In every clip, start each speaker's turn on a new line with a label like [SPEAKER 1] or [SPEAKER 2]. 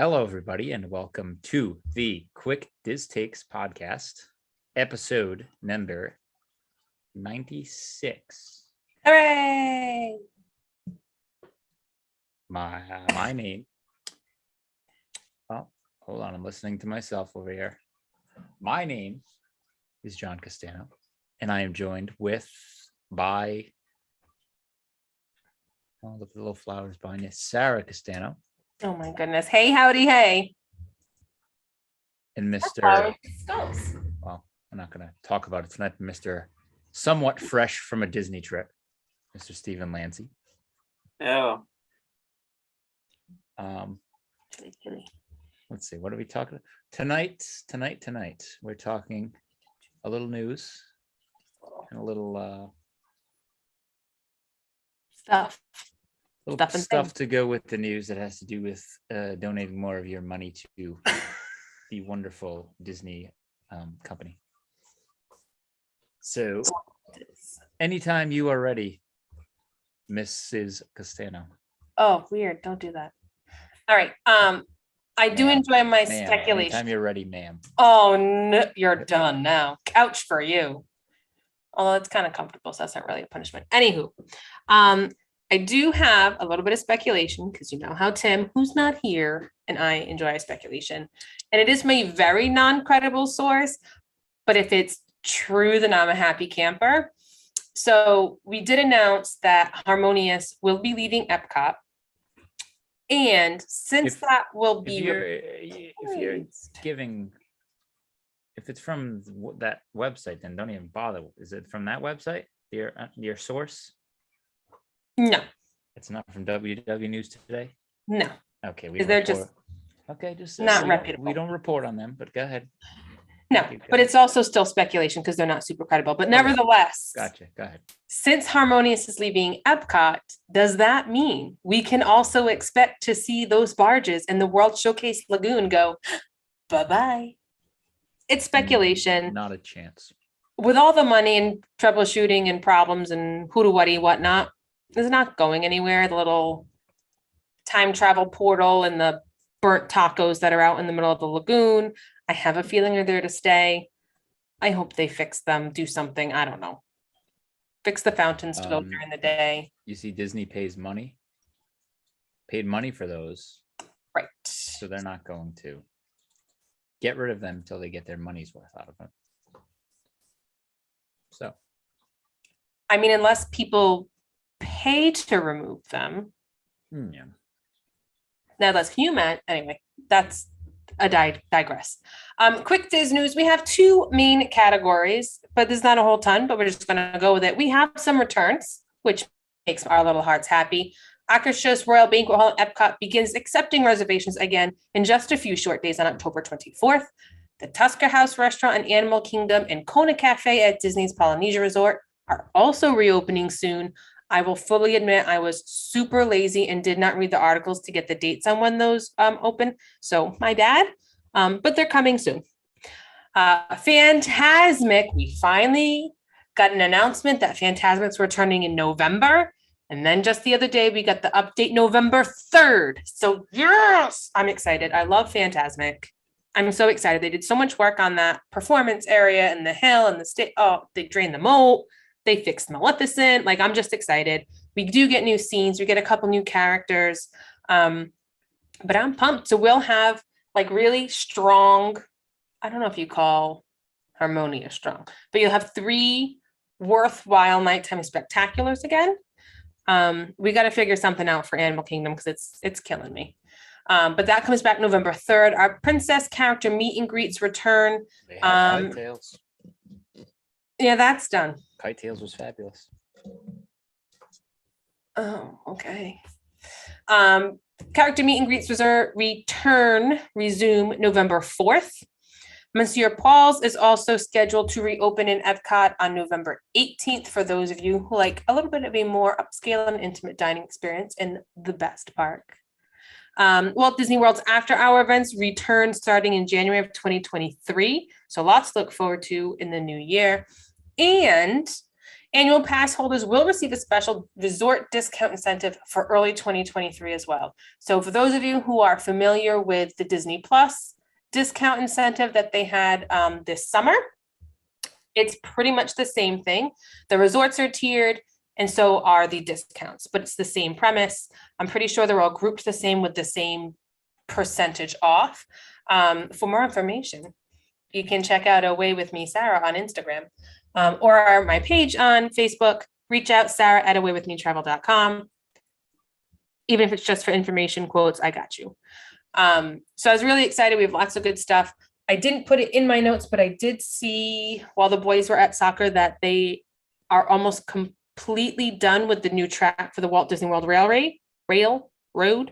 [SPEAKER 1] Hello, everybody, and welcome to the Quick Diz Takes podcast, episode number 96.
[SPEAKER 2] Hooray!
[SPEAKER 1] My name. Oh, hold on, I'm listening to myself over here. My name is John Castano, and I am joined by look at the little flowers behind you, Sarah Castano.
[SPEAKER 2] Oh my goodness. Hey, howdy, hey.
[SPEAKER 1] And Mr. Well, I'm not going to talk about it tonight. Mr. Somewhat fresh from a Disney trip, Mr. Stephen Lancy.
[SPEAKER 3] Oh.
[SPEAKER 1] Let's see. What are we talking about? Tonight. We're talking a little news and a little stuff to go with the news that has to do with donating more of your money to the wonderful Disney company. So anytime you are ready, Mrs. Castano.
[SPEAKER 2] Oh, weird. Don't do that. All right. I do enjoy my speculation.
[SPEAKER 1] Anytime you're ready, ma'am.
[SPEAKER 2] Oh, no, you're done now. Couch for you. Although it's kind of comfortable, so that's not really a punishment. Anywho, I do have a little bit of speculation because you know how Tim, who's not here, and I enjoy speculation. And it is my very non-credible source, but if it's true, then I'm a happy camper. So we did announce that Harmonious will be leaving Epcot. And since that will be...
[SPEAKER 1] If it's from that website, then don't even bother. Is it from that website? Your source?
[SPEAKER 2] No.
[SPEAKER 1] It's not from WW News Today?
[SPEAKER 2] No.
[SPEAKER 1] Okay.
[SPEAKER 2] They're just not reputable.
[SPEAKER 1] We don't report on them, but go ahead.
[SPEAKER 2] No, but it's also still speculation because they're not super credible. But nevertheless,
[SPEAKER 1] Gotcha. Go ahead.
[SPEAKER 2] Since Harmonious is leaving Epcot, does that mean we can also expect to see those barges in the World Showcase Lagoon go bye-bye? It's speculation.
[SPEAKER 1] Not a chance.
[SPEAKER 2] With all the money and troubleshooting and problems and hooty-wutty whatnot, it's not going anywhere. The little time travel portal and the burnt tacos that are out in the middle of the lagoon, I have a feeling are there to stay. I hope they fix them, do something. I don't know. Fix the fountains to go during the day.
[SPEAKER 1] You see, Disney paid money for those.
[SPEAKER 2] Right.
[SPEAKER 1] So they're not going to get rid of them until they get their money's worth out of it. So.
[SPEAKER 2] I mean, unless people pay to remove them.
[SPEAKER 1] Yeah.
[SPEAKER 2] Now that's human. Anyway, that's a digress. Quick Diz news. We have two main categories, but there's not a whole ton, but we're just going to go with it. We have some returns, which makes our little hearts happy. Akershus Royal Banquet Hall at Epcot begins accepting reservations again in just a few short days on October 24th. The Tusker House Restaurant and Animal Kingdom and Kona Cafe at Disney's Polynesia Resort are also reopening soon. I will fully admit I was super lazy and did not read the articles to get the dates on when those open. So my bad, but they're coming soon. Fantasmic, we finally got an announcement that Fantasmic's returning in November. And then just the other day, we got the update November 3rd. So yes, I'm excited. I love Fantasmic. I'm so excited. They did so much work on that performance area and the hill and the state. Oh, they drained the moat. They fixed Maleficent. Like, I'm just excited. We do get new scenes. We get a couple new characters. But I'm pumped. So we'll have like really strong, I don't know if you call Harmonious strong, but you'll have 3 worthwhile nighttime spectaculars again. We got to figure something out for Animal Kingdom because it's killing me. But that comes back November 3rd. Our princess character meet and greets return.
[SPEAKER 1] They have Kite Tales.
[SPEAKER 2] Yeah, that's done.
[SPEAKER 1] Kite Tales was fabulous.
[SPEAKER 2] Oh, okay. Character meet and greets resume November 4th. Monsieur Paul's is also scheduled to reopen in Epcot on November 18th for those of you who like a little bit of a more upscale and intimate dining experience in the best park. Walt Disney World's after-hour events return starting in January of 2023. So lots to look forward to in the new year. And Annual pass holders will receive a special resort discount incentive for early 2023 as well. So for those of you who are familiar with the Disney Plus discount incentive that they had this summer, it's pretty much the same thing. The resorts are tiered and so are the discounts, but it's the same premise. I'm pretty sure they're all grouped the same with the same percentage off. For more information, you can check out Away With Me, Sarah on Instagram, or my page on Facebook. Reach out, Sarah at awaywithmetravel.com. Even if it's just for information quotes, I got you. So I was really excited. We have lots of good stuff. I didn't put it in my notes, but I did see while the boys were at soccer that they are almost completely done with the new track for the Walt Disney World Railroad.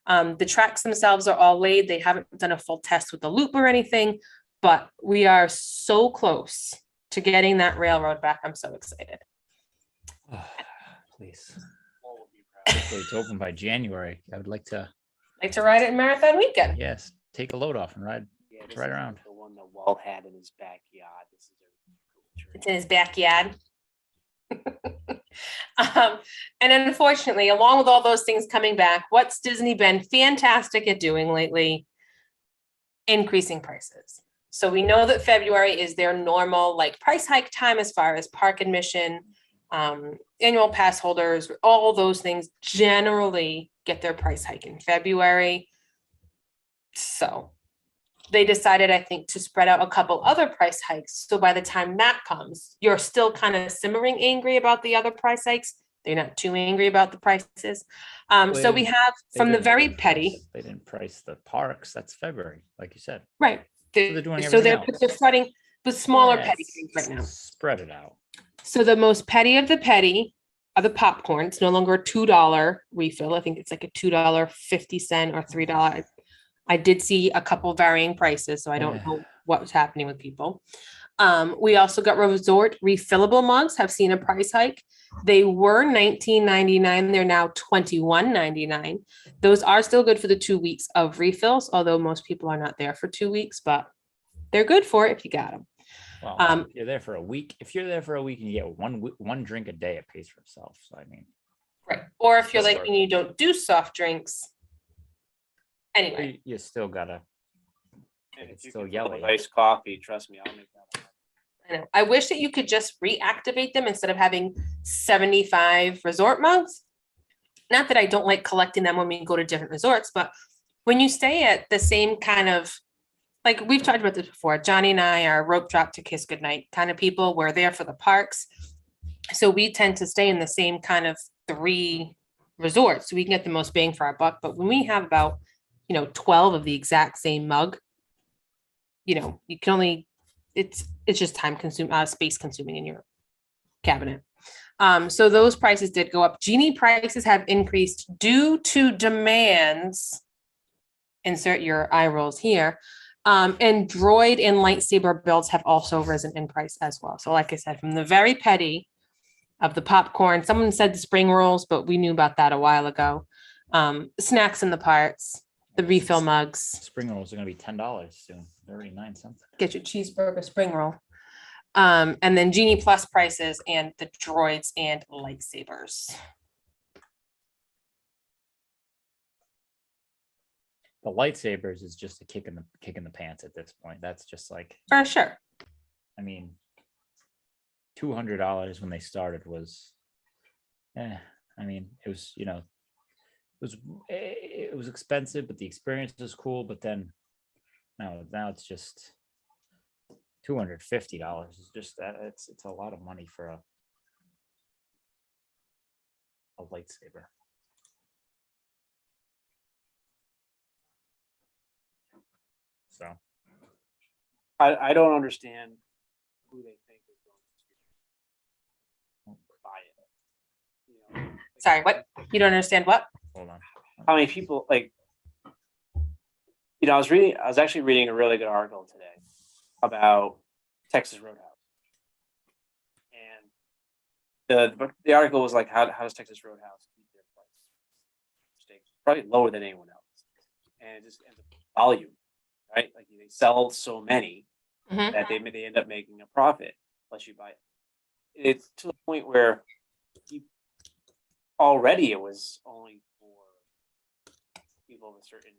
[SPEAKER 2] The tracks themselves are all laid. They haven't done a full test with the loop or anything, but we are so close to getting that railroad back. I'm so excited.
[SPEAKER 1] Oh, please. Hopefully it's open by January. I would like to
[SPEAKER 2] ride it in Marathon Weekend.
[SPEAKER 1] yes, take a load off and ride right around.
[SPEAKER 3] The one that Walt had in his backyard. This is
[SPEAKER 2] It's in his backyard. And unfortunately, along with all those things coming back, what's Disney been fantastic at doing lately? Increasing prices. So we know that February is their normal like price hike time as far as park admission, annual pass holders, all those things generally get their price hike in February. So they decided, I think, to spread out a couple other price hikes. So by the time that comes, you're still kind of simmering angry about the other price hikes. They're not too angry about the prices. So we have from the very petty.
[SPEAKER 1] They didn't price the parks. That's February, like you said.
[SPEAKER 2] Right.
[SPEAKER 1] They're doing
[SPEAKER 2] So they're
[SPEAKER 1] everything else.
[SPEAKER 2] starting with smaller
[SPEAKER 1] Yeah,
[SPEAKER 2] petty things right now.
[SPEAKER 1] Spread it out.
[SPEAKER 2] So the most petty of the petty are the popcorn. It's no longer a $2 refill. I think it's like a $2.50 or $3. I did see a couple varying prices, so I don't know what was happening with people. We also got resort refillable mugs have seen a price hike. They were $19.99. They're now $21.99. Those are still good for the 2 weeks of refills, although most people are not there for 2 weeks, but they're good for it if you got them.
[SPEAKER 1] Well, if you're there for a week. If you're there for a week and you get one drink a day, it pays for itself. So I mean,
[SPEAKER 2] Right. Or if you're
[SPEAKER 1] Still
[SPEAKER 2] like, and you don't do soft drinks. Anyway,
[SPEAKER 1] you still gotta.
[SPEAKER 3] If
[SPEAKER 1] It's
[SPEAKER 3] you
[SPEAKER 1] still
[SPEAKER 3] can
[SPEAKER 1] yellow.
[SPEAKER 3] fill iced coffee, trust me, I'll make that.
[SPEAKER 2] I know. I wish that you could just reactivate them instead of having 75 resort mugs. Not that I don't like collecting them when we go to different resorts, but when you stay at the same kind of, like we've talked about this before, Johnny and I are rope drop to kiss goodnight kind of people. We're there for the parks. So we tend to stay in the same kind of 3 resorts so we can get the most bang for our buck. But when we have about, 12 of the exact same mug, you can only, it's just time consuming, space consuming in your cabinet. So those prices did go up. Genie prices have increased due to demands. Insert your eye rolls here. And Droid and lightsaber builds have also risen in price as well. So like I said, from the very petty of the popcorn, someone said the spring rolls, but we knew about that a while ago. Snacks in the parts, the refill mugs.
[SPEAKER 1] Spring rolls are gonna be $10 soon. They're already 9 something.
[SPEAKER 2] Get your cheeseburger spring roll. And then Genie Plus prices and the droids and lightsabers.
[SPEAKER 1] The lightsabers is just a kick in the pants at this point. That's just like,
[SPEAKER 2] For sure.
[SPEAKER 1] I mean, $200 when they started was, I mean, it was, it was expensive, but the experience was cool. But then now it's just $250. It's just that it's a lot of money for a lightsaber. So
[SPEAKER 3] I don't understand who they think is going to buy it.
[SPEAKER 2] Sorry, what? You don't understand what?
[SPEAKER 1] hold on.
[SPEAKER 3] How many people I was actually reading a really good article today about Texas Roadhouse. And the article was like, how does Texas Roadhouse keep their price? Steaks probably lower than anyone else. And it just ends up volume, right? Like they sell so many
[SPEAKER 2] Mhm.
[SPEAKER 3] that they end up making a profit unless you buy it's to the point where you, already it was only for people of a certain,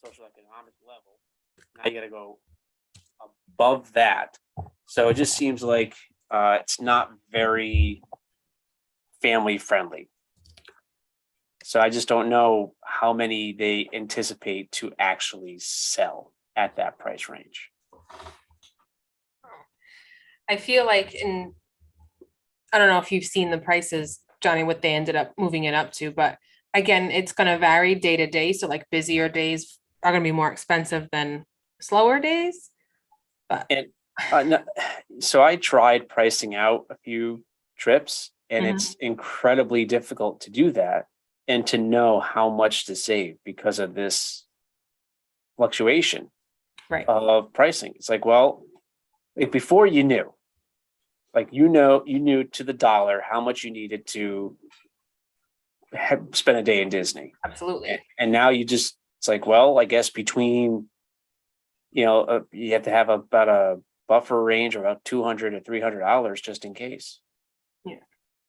[SPEAKER 3] social economic level. Now you got to go above that. So it just seems like it's not very family friendly. So I just don't know how many they anticipate to actually sell at that price range.
[SPEAKER 2] I feel like I don't know if you've seen the prices, Johnny, what they ended up moving it up to, but again, it's gonna vary day to day. So like busier days are gonna be more expensive than slower days. But
[SPEAKER 3] So I tried pricing out a few trips, and
[SPEAKER 2] Mhm.
[SPEAKER 3] it's incredibly difficult to do that and to know how much to save because of this fluctuation
[SPEAKER 2] right,
[SPEAKER 3] of pricing. It's like, well, like before you knew, you knew to the dollar how much you needed to spend a day in Disney.
[SPEAKER 2] absolutely.
[SPEAKER 3] And now it's like, well, I guess between, you have to have about a buffer range of about $200 to $300 just in case.
[SPEAKER 2] Yeah.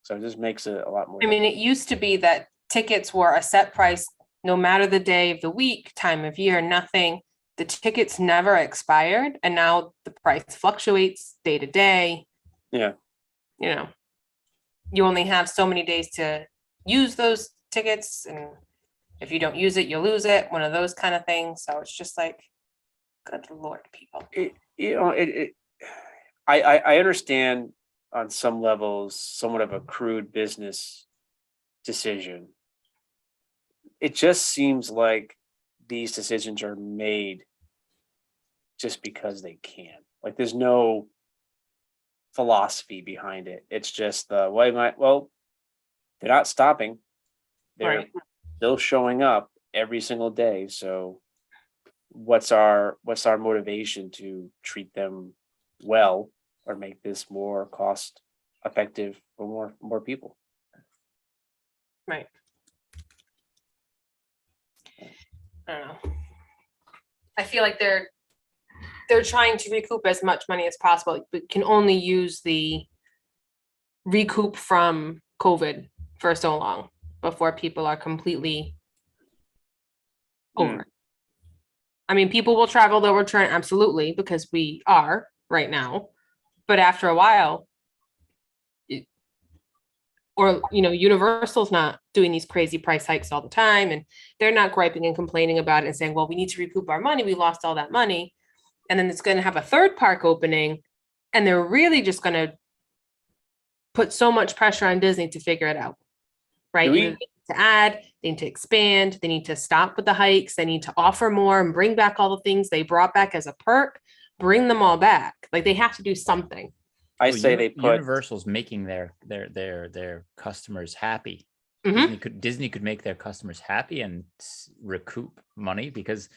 [SPEAKER 3] So it just makes it a lot more.
[SPEAKER 2] I mean, it used to be that tickets were a set price, no matter the day of the week, time of year, nothing. The tickets never expired, and now the price fluctuates day to day.
[SPEAKER 3] Yeah.
[SPEAKER 2] You only have so many days to use those tickets, and if you don't use it, you lose it, one of those kind of things. So it's just like, good Lord, people.
[SPEAKER 3] I understand on some levels somewhat of a crude business decision. It just seems like these decisions are made just because they can. Like there's no philosophy behind it. It's just well, they're not stopping. They're
[SPEAKER 2] Right.
[SPEAKER 3] still showing up every single day. So what's our motivation to treat them well or make this more cost effective for more people?
[SPEAKER 2] Right. I don't know. I feel like they're trying to recoup as much money as possible, but can only use the recoup from COVID for so long before people are completely over it. I mean, people will travel, they'll return, absolutely, because we are right now. But after a while, Universal's not doing these crazy price hikes all the time, and they're not griping and complaining about it and saying, well, we need to recoup our money. We lost all that money. And then it's going to have a third park opening, and they're really just going to put so much pressure on Disney to figure it out, right?
[SPEAKER 3] Do we-
[SPEAKER 2] Either they need to add, they need to expand, they need to stop with the hikes, they need to offer more and bring back all the things they brought back as a perk, bring them all back. Like they have to do something.
[SPEAKER 3] I
[SPEAKER 1] Well,
[SPEAKER 3] say they put
[SPEAKER 1] Universal's making their customers happy.
[SPEAKER 2] Mhm.
[SPEAKER 1] Disney could make their customers happy and recoup money because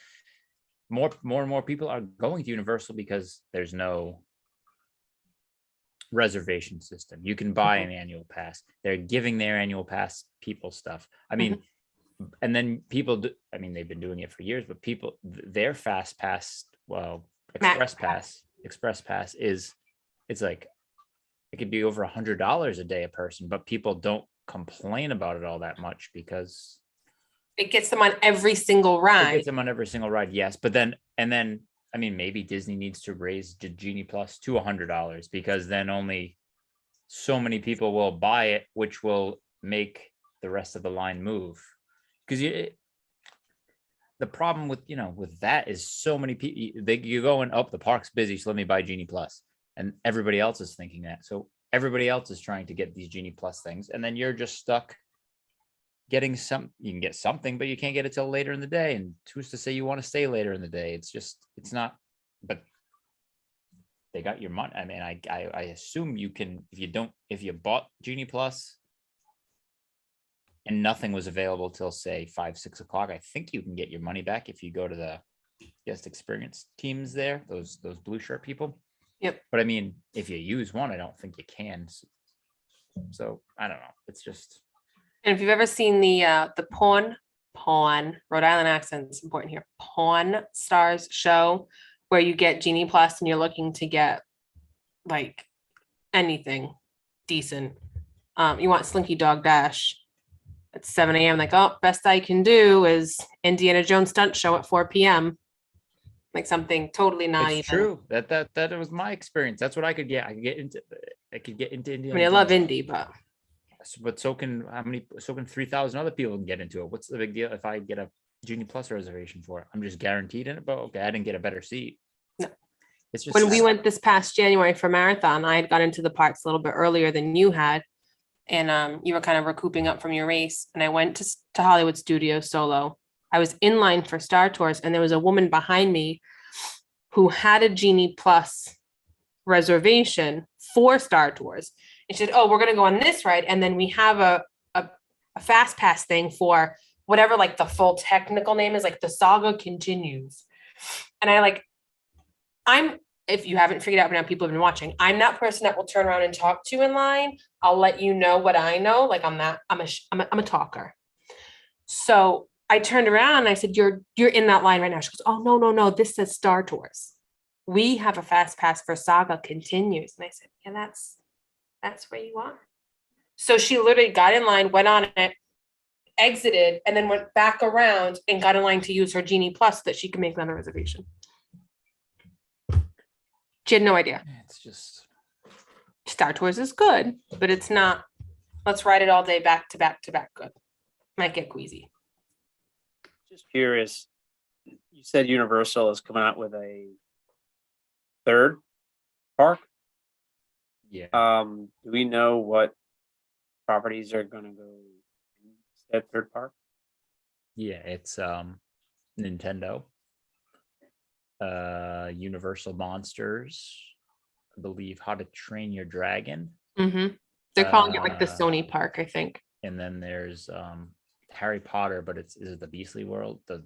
[SPEAKER 1] more and more people are going to Universal because there's no reservation system. You can buy an annual pass. They're giving their annual pass people stuff. I mean, and then people do, I mean, they've been doing it for years, but people, their fast pass, well, express pass is, it's like, it could be over $100 a day a person, but people don't complain about it all that much because
[SPEAKER 2] It gets them on every single
[SPEAKER 1] it
[SPEAKER 2] ride.
[SPEAKER 1] gets them on every single ride. Yes. But then, I mean, maybe Disney needs to raise the Genie Plus to $100 because then only so many people will buy it, which will make the rest of the line move. Because the problem with with that is so many people, you go and the park's busy, so let me buy Genie Plus, and everybody else is thinking that. So everybody else is trying to get these Genie Plus things, and then you're just stuck getting you can get something, but you can't get it till later in the day. And who's to say you want to stay later in the day? It's not, but they got your money. I mean, I assume you can, if you bought Genie Plus and nothing was available till say 5-6 o'clock, I think you can get your money back if you go to the guest experience teams there, those blue shirt people.
[SPEAKER 2] Yep.
[SPEAKER 1] But I mean, if you use one, I don't think you can. So I don't know. It's just.
[SPEAKER 2] And if you've ever seen the Pawn Rhode Island accent's important here, Pawn Stars show, where you get Genie Plus and you're looking to get like anything decent. You want Slinky Dog Dash at 7 a.m. Like, oh, best I can do is Indiana Jones stunt show at 4 p.m. Like something totally not
[SPEAKER 1] It's
[SPEAKER 2] even.
[SPEAKER 1] true. That was my experience. That's what I could get. I could get into
[SPEAKER 2] I
[SPEAKER 1] Indiana
[SPEAKER 2] mean, I love
[SPEAKER 1] Jones.
[SPEAKER 2] indie, but
[SPEAKER 1] But so can 3,000 other people can get into it. What's the big deal if I get a Genie Plus reservation for it? I'm just guaranteed in it, but okay, I didn't get a better seat.
[SPEAKER 2] No.
[SPEAKER 1] It's just
[SPEAKER 2] when we went this past January for marathon, I had got into the parks a little bit earlier than you had. And you were kind of recouping up from your race. And I went to Hollywood Studios solo. I was in line for Star Tours, and there was a woman behind me who had a Genie Plus reservation for Star Tours. And she said, oh, we're going to go on this ride. And then we have a fast pass thing for whatever, like the full technical name is, like the saga continues. And I'm, if you haven't figured out by now, people have been watching, I'm that person that will turn around and talk to in line. I'll let you know what I know. Like I'm a talker. So I turned around and I said, you're in that line right now. She goes, oh, no. This says Star Tours. We have a fast pass for Saga Continues. And I said, yeah, that's where you are. So she literally got in line, went on it, exited, and then went back around and got in line to use her Genie Plus so that she could make another reservation. She had no idea.
[SPEAKER 1] It's just
[SPEAKER 2] Star Tours is good, but it's not, let's ride it all day back to back to back good. Might get queasy.
[SPEAKER 3] Just curious, you said Universal is coming out with a third park.
[SPEAKER 1] yeah.
[SPEAKER 3] Do we know what properties are going to go in that third park?
[SPEAKER 1] Yeah, it's Nintendo, Universal Monsters, I believe How to Train Your Dragon,
[SPEAKER 2] Mm-hmm. They're calling it like the
[SPEAKER 1] Uh,
[SPEAKER 2] Sony park, I think.
[SPEAKER 1] and then there's Harry Potter, but is it the Beastly World, the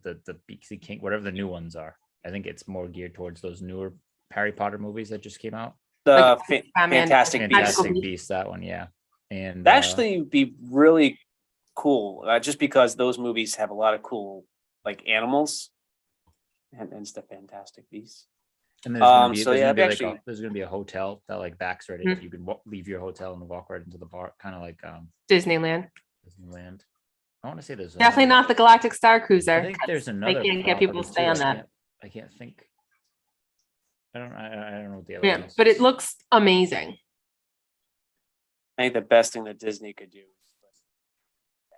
[SPEAKER 1] Beastly King, whatever the new ones are. I think it's more geared towards those newer Harry Potter movies that just came out.
[SPEAKER 3] The
[SPEAKER 2] Like Batman.
[SPEAKER 3] Fantastic Beasts.
[SPEAKER 1] Fantastic
[SPEAKER 2] Beasts.
[SPEAKER 1] Beasts, that one, yeah. And
[SPEAKER 3] That actually be really cool, just because those movies have a lot of cool like animals, and it's the Fantastic Beasts.
[SPEAKER 1] and there's gonna be,
[SPEAKER 3] so
[SPEAKER 1] there's
[SPEAKER 3] yeah,
[SPEAKER 1] gonna be like
[SPEAKER 3] actually-
[SPEAKER 1] there's gonna be a hotel that like backs right in. You can leave your hotel and walk right into the bar, kind of like
[SPEAKER 2] Disneyland.
[SPEAKER 1] Disneyland. I want to say there's
[SPEAKER 2] Definitely
[SPEAKER 1] another-
[SPEAKER 2] not the Galactic Star
[SPEAKER 1] I
[SPEAKER 2] Cruiser.
[SPEAKER 1] think there's another.
[SPEAKER 2] can't get people to
[SPEAKER 1] property,
[SPEAKER 2] stay
[SPEAKER 1] too.
[SPEAKER 2] on that.
[SPEAKER 1] I can't think. I don't know what the other
[SPEAKER 2] Yeah,
[SPEAKER 1] one is.
[SPEAKER 2] but it looks amazing.
[SPEAKER 3] I think the best thing that Disney could do is put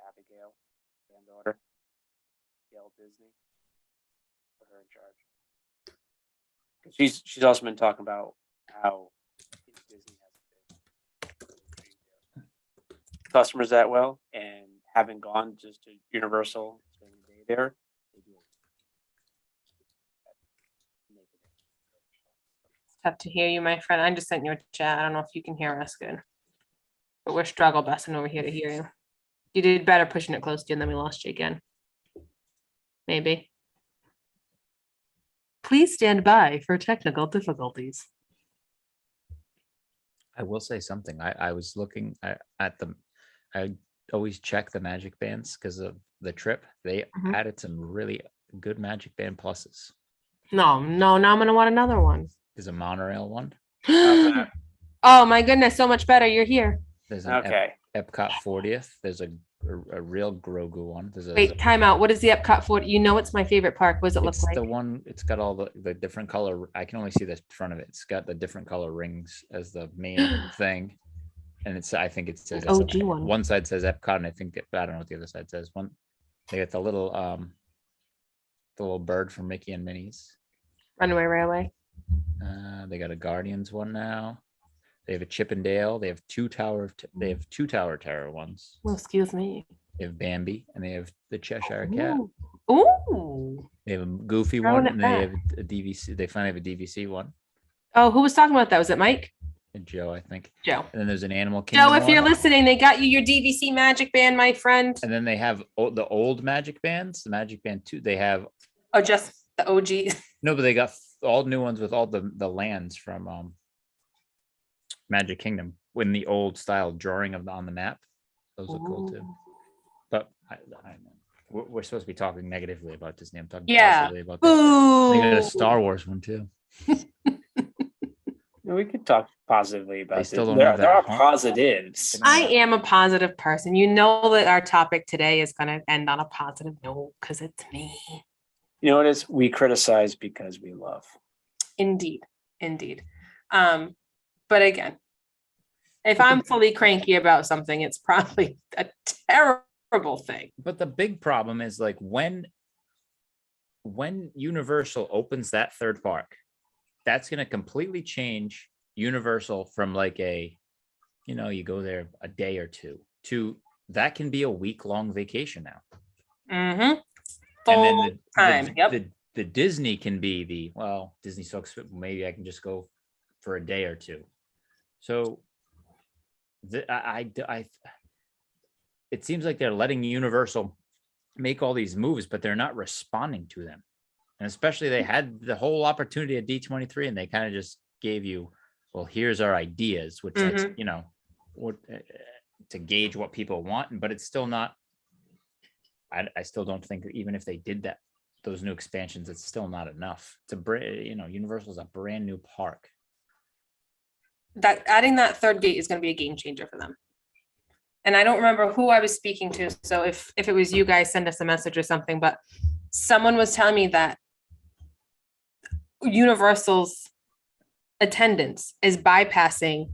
[SPEAKER 3] Abigail, granddaughter, Gail Disney, put her in charge. She's also been talking about how Disney has customers that well, and having gone just to Universal, spending a day there, they do.
[SPEAKER 2] Tough to hear you, my friend. I just sent you a chat. I don't know if you can hear us good. But we're struggle busting over here to hear you. You did better pushing it close to you, and then we lost you again. Maybe. Please stand by for technical difficulties.
[SPEAKER 1] I will say something. I was looking at the. I always check the Magic Bands because of the trip. They
[SPEAKER 2] Mhm.
[SPEAKER 1] added some really good Magic Band pluses.
[SPEAKER 2] No, now I'm gonna want another one.
[SPEAKER 1] There's a monorail one.
[SPEAKER 2] Oh my goodness, so much better. You're here.
[SPEAKER 1] There's an
[SPEAKER 3] Okay.
[SPEAKER 1] Epcot 40th. There's a real Grogu one. There's a
[SPEAKER 2] Wait, time out. What is the Epcot for? You know it's my favorite park. What does it look
[SPEAKER 1] it's
[SPEAKER 2] like?
[SPEAKER 1] the one. It's got all the different color. I can only see the front of it. It's got the different color rings as the main thing, and it's. I think it says
[SPEAKER 2] OG one.
[SPEAKER 1] One side says Epcot, and I think I don't know what the other side says. One, they got the little bird from Mickey and Minnie's.
[SPEAKER 2] Runaway Railway.
[SPEAKER 1] They got a Guardians one now. They have a Chip and Dale. They have two Tower Terror ones.
[SPEAKER 2] Oh, excuse me.
[SPEAKER 1] They have Bambi, and they have the Cheshire Cat.
[SPEAKER 2] Ooh. Ooh.
[SPEAKER 1] They have a Goofy
[SPEAKER 2] Throwing
[SPEAKER 1] one,
[SPEAKER 2] it
[SPEAKER 1] and they have a DVC. They finally have a DVC one.
[SPEAKER 2] Oh, who was talking about that? Was it Mike?
[SPEAKER 1] And Joe, I think.
[SPEAKER 2] Joe.
[SPEAKER 1] And then there's an Animal Kingdom.
[SPEAKER 2] Joe, if you're
[SPEAKER 1] one.
[SPEAKER 2] listening, they got you your DVC Magic Band, my friend.
[SPEAKER 1] And then they have the old Magic Bands, the Magic Band 2. They have
[SPEAKER 2] Oh, just the OG.
[SPEAKER 1] no, but they got all new ones with all the lands from Magic Kingdom in the old style drawing on the map. Those look cool too. But we're supposed to be talking negatively about Disney. I'm talking
[SPEAKER 2] Yeah.
[SPEAKER 1] positively about this. They got
[SPEAKER 2] Boo.
[SPEAKER 1] a Star Wars one too.
[SPEAKER 3] We could talk positively about this.
[SPEAKER 1] still don't
[SPEAKER 3] There,
[SPEAKER 1] have
[SPEAKER 3] there
[SPEAKER 1] that
[SPEAKER 3] are
[SPEAKER 1] home-
[SPEAKER 3] positives.
[SPEAKER 2] I am a positive person. You know that our topic today is going to end on a positive note because it's me.
[SPEAKER 3] You know what it is? We criticize because we love.
[SPEAKER 2] Indeed. Indeed. But again, if I'm fully cranky about something, it's probably a terrible thing.
[SPEAKER 1] But the big problem is like when Universal opens that third park, that's going to completely change Universal from like you go there a day or two to that can be a week-long vacation now.
[SPEAKER 2] Mm-hmm.
[SPEAKER 1] And then
[SPEAKER 2] time. Yep.
[SPEAKER 1] the Disney can be Disney so expensive, maybe I can just go for a day or two. So it seems like they're letting Universal make all these moves, but they're not responding to them. And especially they had the whole opportunity at D23 and they kind of just gave you, well, here's our ideas, which that's, what to gauge what people want, but it's still not, I still don't think that even if they did that, those new expansions, it's still not enough to Universal is a brand new park.
[SPEAKER 2] That adding that third gate is going to be a game changer for them. And I don't remember who I was speaking to. So if it was you guys, send us a message or something, but someone was telling me that Universal's attendance is bypassing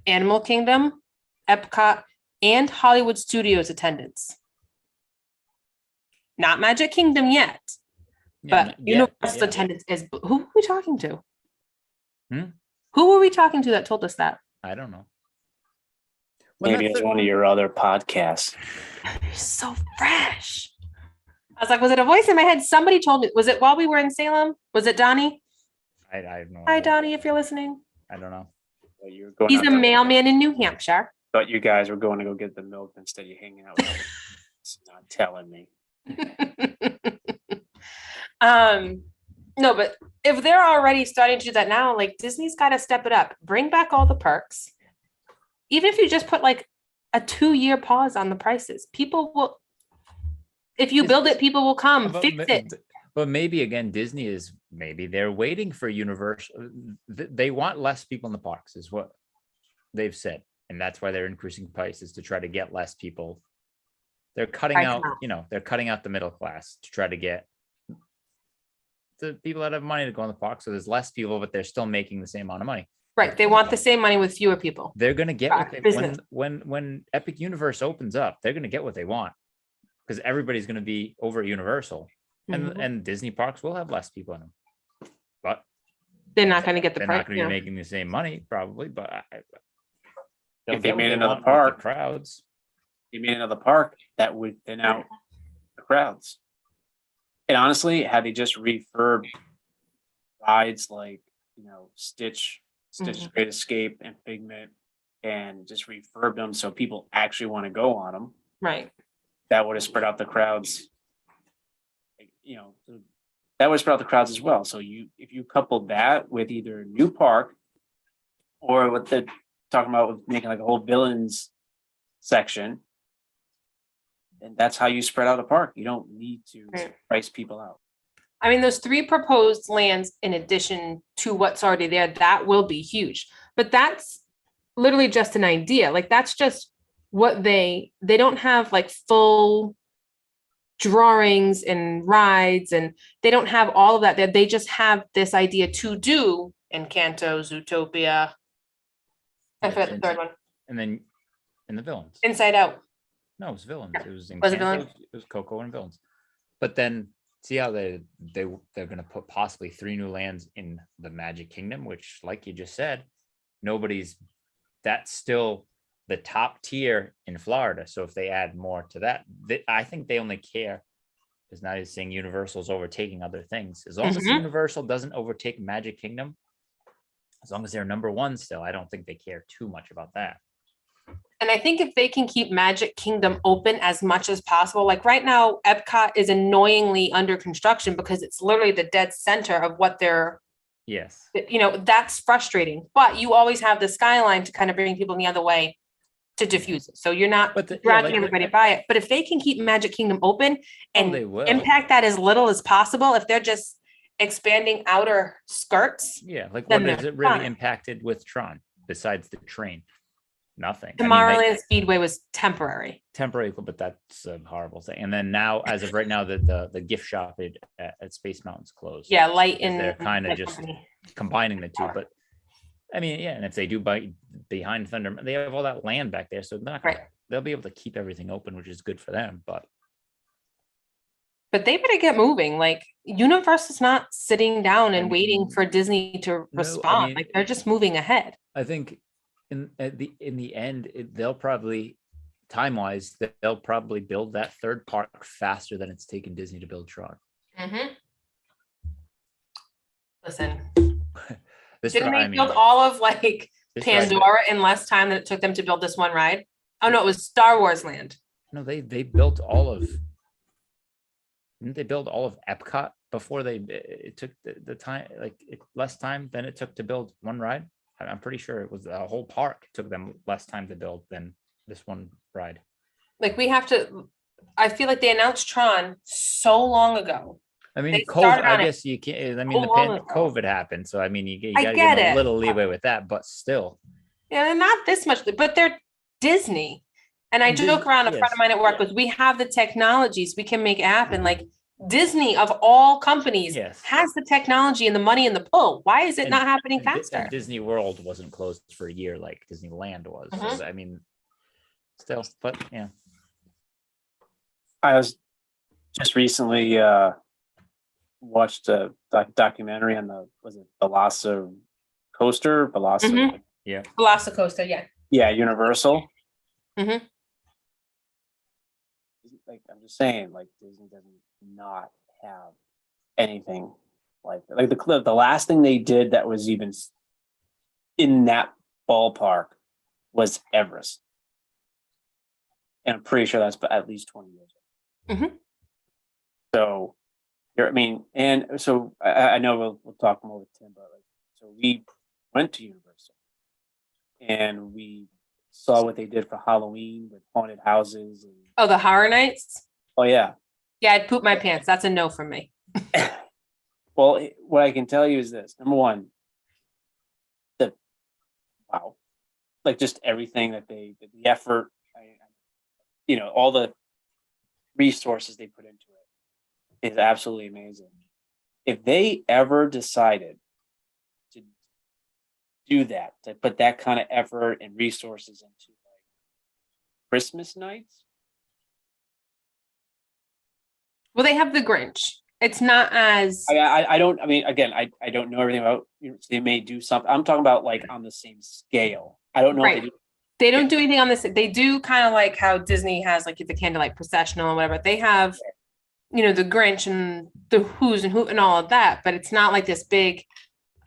[SPEAKER 2] Animal Kingdom, Epcot, and Hollywood Studios attendance. Not Magic Kingdom yet, but Universal attendance is. Who are we talking to? Who were we talking to that told us that?
[SPEAKER 1] I don't know.
[SPEAKER 3] Maybe it's one of your other podcasts.
[SPEAKER 2] You're so fresh. I was like, was it a voice in my head? Somebody told me. Was it while we were in Salem? Was it Donnie?
[SPEAKER 1] I have no
[SPEAKER 2] Hi,
[SPEAKER 1] idea.
[SPEAKER 2] Donnie, if you're listening.
[SPEAKER 1] I don't know.
[SPEAKER 3] Well, you were going
[SPEAKER 2] He's
[SPEAKER 3] out
[SPEAKER 2] a
[SPEAKER 3] to-
[SPEAKER 2] mailman in New Hampshire.
[SPEAKER 3] Thought you guys were going to go get the milk instead of hanging out with me. It's not telling me.
[SPEAKER 2] No, but if they're already starting to do that now, like Disney's got to step it up. Bring back all the perks. Even if you just put like a 2-year pause on the prices, people will. If you build it, people will come. Fix it.
[SPEAKER 1] But maybe again, Disney is maybe they're waiting for Universal. They want less people in the parks, is what they've said, and that's why they're increasing prices to try to get less people. They're cutting out, they're cutting out the middle class to try to get the people that have money to go in the park. So there's less people, but they're still making the same amount of money.
[SPEAKER 2] Right. They want the same money with fewer people.
[SPEAKER 1] They're gonna get what they
[SPEAKER 2] business.
[SPEAKER 1] when Epic Universe opens up, they're gonna get what they want because everybody's gonna be over at Universal. And Disney parks will have less people in them, but
[SPEAKER 2] they're not going to get the
[SPEAKER 1] they're
[SPEAKER 2] price.
[SPEAKER 1] not going to be making the same money probably. But
[SPEAKER 3] If they
[SPEAKER 1] get what
[SPEAKER 3] made
[SPEAKER 1] they
[SPEAKER 3] another
[SPEAKER 1] want with
[SPEAKER 3] park,
[SPEAKER 1] the crowds,
[SPEAKER 3] you made another park that would thin out the crowds. And honestly, had they just refurbed rides like Stitch, Great Escape, and Figment, and just refurb them so people actually want to go on them,
[SPEAKER 2] Right.
[SPEAKER 3] that would have spread out the crowds. That would spread out the crowds as well. So if you coupled that with either a new park or what they're talking about with making like a whole villains section, and that's how you spread out a park. You don't need to price people out.
[SPEAKER 2] I mean, those 3 proposed lands in addition to what's already there, that will be huge. But that's literally just an idea. Like that's just what they don't have like full drawings and rides, and they don't have all of that. They just have this idea to do Encanto, Zootopia. I forgot the third one.
[SPEAKER 1] and then in the villains.
[SPEAKER 2] Inside Out.
[SPEAKER 1] No, it was villains. It was
[SPEAKER 2] Was it
[SPEAKER 1] Encanto,
[SPEAKER 2] villains?
[SPEAKER 1] It was Coco and villains. But then see how they're going to put possibly 3 new lands in the Magic Kingdom, which, like you just said, that's still the top tier in Florida. So if they add more to that, I think they only care because now you're saying Universal's overtaking other things. As long as Universal doesn't overtake Magic Kingdom, as long as they're number 1 still, I don't think they care too much about that.
[SPEAKER 2] And I think if they can keep Magic Kingdom open as much as possible, like right now, Epcot is annoyingly under construction because it's literally the dead center of what they're,
[SPEAKER 1] Yes.
[SPEAKER 2] That's frustrating. But you always have the skyline to kind of bring people the other way to diffuse it. So you're not dragging everybody by it. But if they can keep Magic Kingdom open and
[SPEAKER 1] they will.
[SPEAKER 2] impact that as little as possible, if they're just expanding outer skirts.
[SPEAKER 1] Yeah, like
[SPEAKER 2] Then
[SPEAKER 1] what has
[SPEAKER 2] they're
[SPEAKER 1] it really
[SPEAKER 2] fine.
[SPEAKER 1] impacted with Tron besides the train? Nothing.
[SPEAKER 2] Tomorrowland Speedway was temporary.
[SPEAKER 1] Temporary, but that's a horrible thing. And then now, as of right now, the gift shop at Space Mountain's closed.
[SPEAKER 2] Yeah, Light
[SPEAKER 1] because
[SPEAKER 2] and
[SPEAKER 1] they're kind of
[SPEAKER 2] Light
[SPEAKER 1] just
[SPEAKER 2] Company.
[SPEAKER 1] combining the two. But I mean, yeah, and if they do buy behind Thunder, they have all that land back there, so they're not gonna,
[SPEAKER 2] Right.
[SPEAKER 1] they'll be able to keep everything open, which is good for them. But
[SPEAKER 2] But they better get moving. Like Universal's not sitting down and
[SPEAKER 1] I
[SPEAKER 2] waiting
[SPEAKER 1] mean,
[SPEAKER 2] for Disney to respond.
[SPEAKER 1] mean,
[SPEAKER 2] Like they're just moving ahead.
[SPEAKER 1] I think in the end, they'll probably time-wise, they'll probably build that third park faster than it's taken Disney to build Tron.
[SPEAKER 2] Listen,
[SPEAKER 1] This
[SPEAKER 2] didn't
[SPEAKER 1] ride,
[SPEAKER 2] they
[SPEAKER 1] I mean,
[SPEAKER 2] build all of like
[SPEAKER 1] this ride-
[SPEAKER 2] Pandora in less time than it took them to build this one ride? Oh no, it was Star Wars Land.
[SPEAKER 1] No, they built all of. Didn't they build all of Epcot before it took the time, like less time than it took to build one ride? I'm pretty sure it was a whole park. It took them less time to build than this one ride.
[SPEAKER 2] Like we have to. I feel like they announced Tron so long ago.
[SPEAKER 1] I mean,
[SPEAKER 2] They
[SPEAKER 1] COVID,
[SPEAKER 2] started on
[SPEAKER 1] I
[SPEAKER 2] it
[SPEAKER 1] guess you can't, I mean,
[SPEAKER 2] so long ago.
[SPEAKER 1] COVID happened. So, I mean, you
[SPEAKER 2] I
[SPEAKER 1] gotta
[SPEAKER 2] get
[SPEAKER 1] give them
[SPEAKER 2] it.
[SPEAKER 1] a little leeway with that, but still.
[SPEAKER 2] Yeah, they're not this much, but they're Disney. And I
[SPEAKER 1] And
[SPEAKER 2] joke
[SPEAKER 1] Dis-
[SPEAKER 2] around, a friend
[SPEAKER 1] yes,
[SPEAKER 2] of mine at work
[SPEAKER 1] yeah.
[SPEAKER 2] goes, we have the technologies, we can make it happen. Like Disney of all companies
[SPEAKER 1] Yes.
[SPEAKER 2] has the technology and the money and the pull. Why is it
[SPEAKER 1] And-
[SPEAKER 2] not happening
[SPEAKER 1] And Di-
[SPEAKER 2] faster?
[SPEAKER 1] and Disney World wasn't closed for a year like Disneyland was.
[SPEAKER 2] Mhm.
[SPEAKER 1] So, I mean, still, but yeah.
[SPEAKER 3] I was just recently watched a documentary on was it Velocicoaster,
[SPEAKER 2] Mhm.
[SPEAKER 1] Yeah.
[SPEAKER 2] Velocicoaster, yeah.
[SPEAKER 3] Yeah, Universal.
[SPEAKER 2] Mhm.
[SPEAKER 3] Like I'm just saying, like Disney doesn't not have anything like the last thing they did that was even in that ballpark was Everest, and I'm pretty sure that's at least 20 years old.
[SPEAKER 2] Mhm.
[SPEAKER 3] So, I mean, and so I know we'll talk more with Tim, but like, so we went to Universal, and we saw what they did for Halloween with haunted houses, and
[SPEAKER 2] Oh, the Horror Nights?
[SPEAKER 3] oh yeah.
[SPEAKER 2] Yeah, I'd poop my pants. That's a no from me.
[SPEAKER 3] Well, what I can tell you is this: number one, wow, like just everything that the effort, all the resources they put into it is absolutely amazing. If they ever decided to do that, to put that kind of effort and resources into like Christmas nights,
[SPEAKER 2] Well, they have the Grinch. It's not as
[SPEAKER 3] I don't. I mean, again, I don't know everything about. They may do something. I'm talking about like on the same scale. I don't know if
[SPEAKER 2] right.
[SPEAKER 3] they do.
[SPEAKER 2] They don't do anything on this. They do kind of like how Disney has like the candlelight processional and whatever. They have, the Grinch and the Who's and Who and all of that, but it's not like this big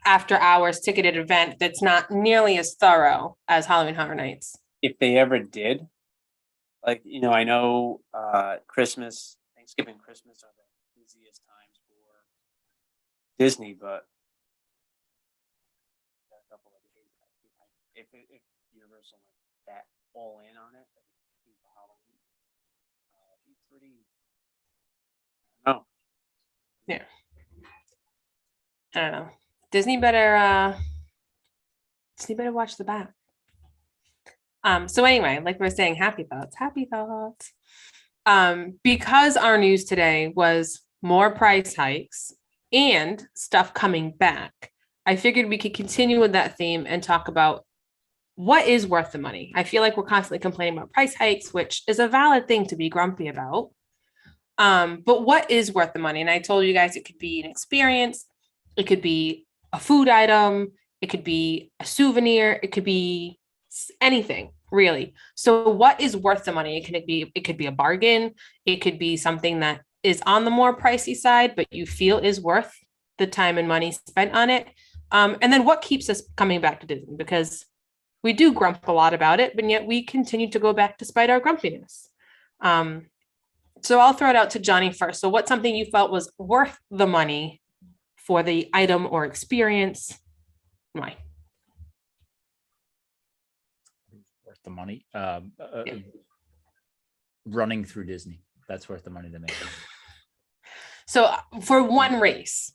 [SPEAKER 2] after hours ticketed event that's not nearly as thorough as Halloween Horror Nights.
[SPEAKER 3] If they ever did, like I know Christmas, Thanksgiving, Christmas are the busiest times for Disney, but a couple of days, if Universal went that all in on it, like for Halloween, it'd be pretty. No,
[SPEAKER 2] Yeah. I don't know. Disney better watch the back. So anyway, like we were saying, happy thoughts. Because our news today was more price hikes and stuff coming back, I figured we could continue with that theme and talk about what is worth the money. I feel like we're constantly complaining about price hikes, which is a valid thing to be grumpy about. But what is worth the money? And I told you guys it could be an experience, it could be a food item, it could be a souvenir, it could be anything really. So what is worth the money? It could be a bargain, it could be something that is on the more pricey side, but you feel is worth the time and money spent on it. And then what keeps us coming back to Disney? Because we do grump a lot about it, but yet we continue to go back despite our grumpiness. So I'll throw it out to Johnny first. So what's something you felt was worth the money for the item or experience? Why?
[SPEAKER 1] Worth the money. Running through Disney. That's worth the money to make.
[SPEAKER 2] So for one race,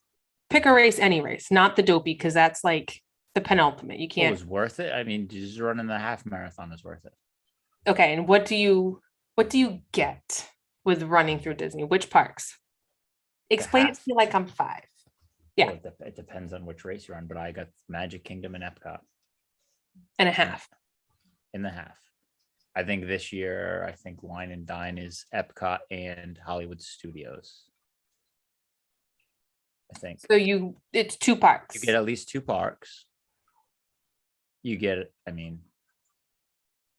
[SPEAKER 2] pick a race, any race, not the dopey, because that's like the penultimate. You
[SPEAKER 1] It
[SPEAKER 2] can't.
[SPEAKER 1] was worth it. I mean, just running the half marathon is worth it.
[SPEAKER 2] Okay, and what do you get with running through Disney? Which parks? Explain it to
[SPEAKER 1] half.
[SPEAKER 2] me like I'm 5. Yeah.
[SPEAKER 1] Well, it depends on which race you're on, but I got Magic Kingdom and Epcot
[SPEAKER 2] And a half.
[SPEAKER 1] in the half. I think this year, I think Wine and Dine is Epcot and Hollywood Studios. I think
[SPEAKER 2] So it's 2 parks.
[SPEAKER 1] you get at least 2 parks. You get, I mean,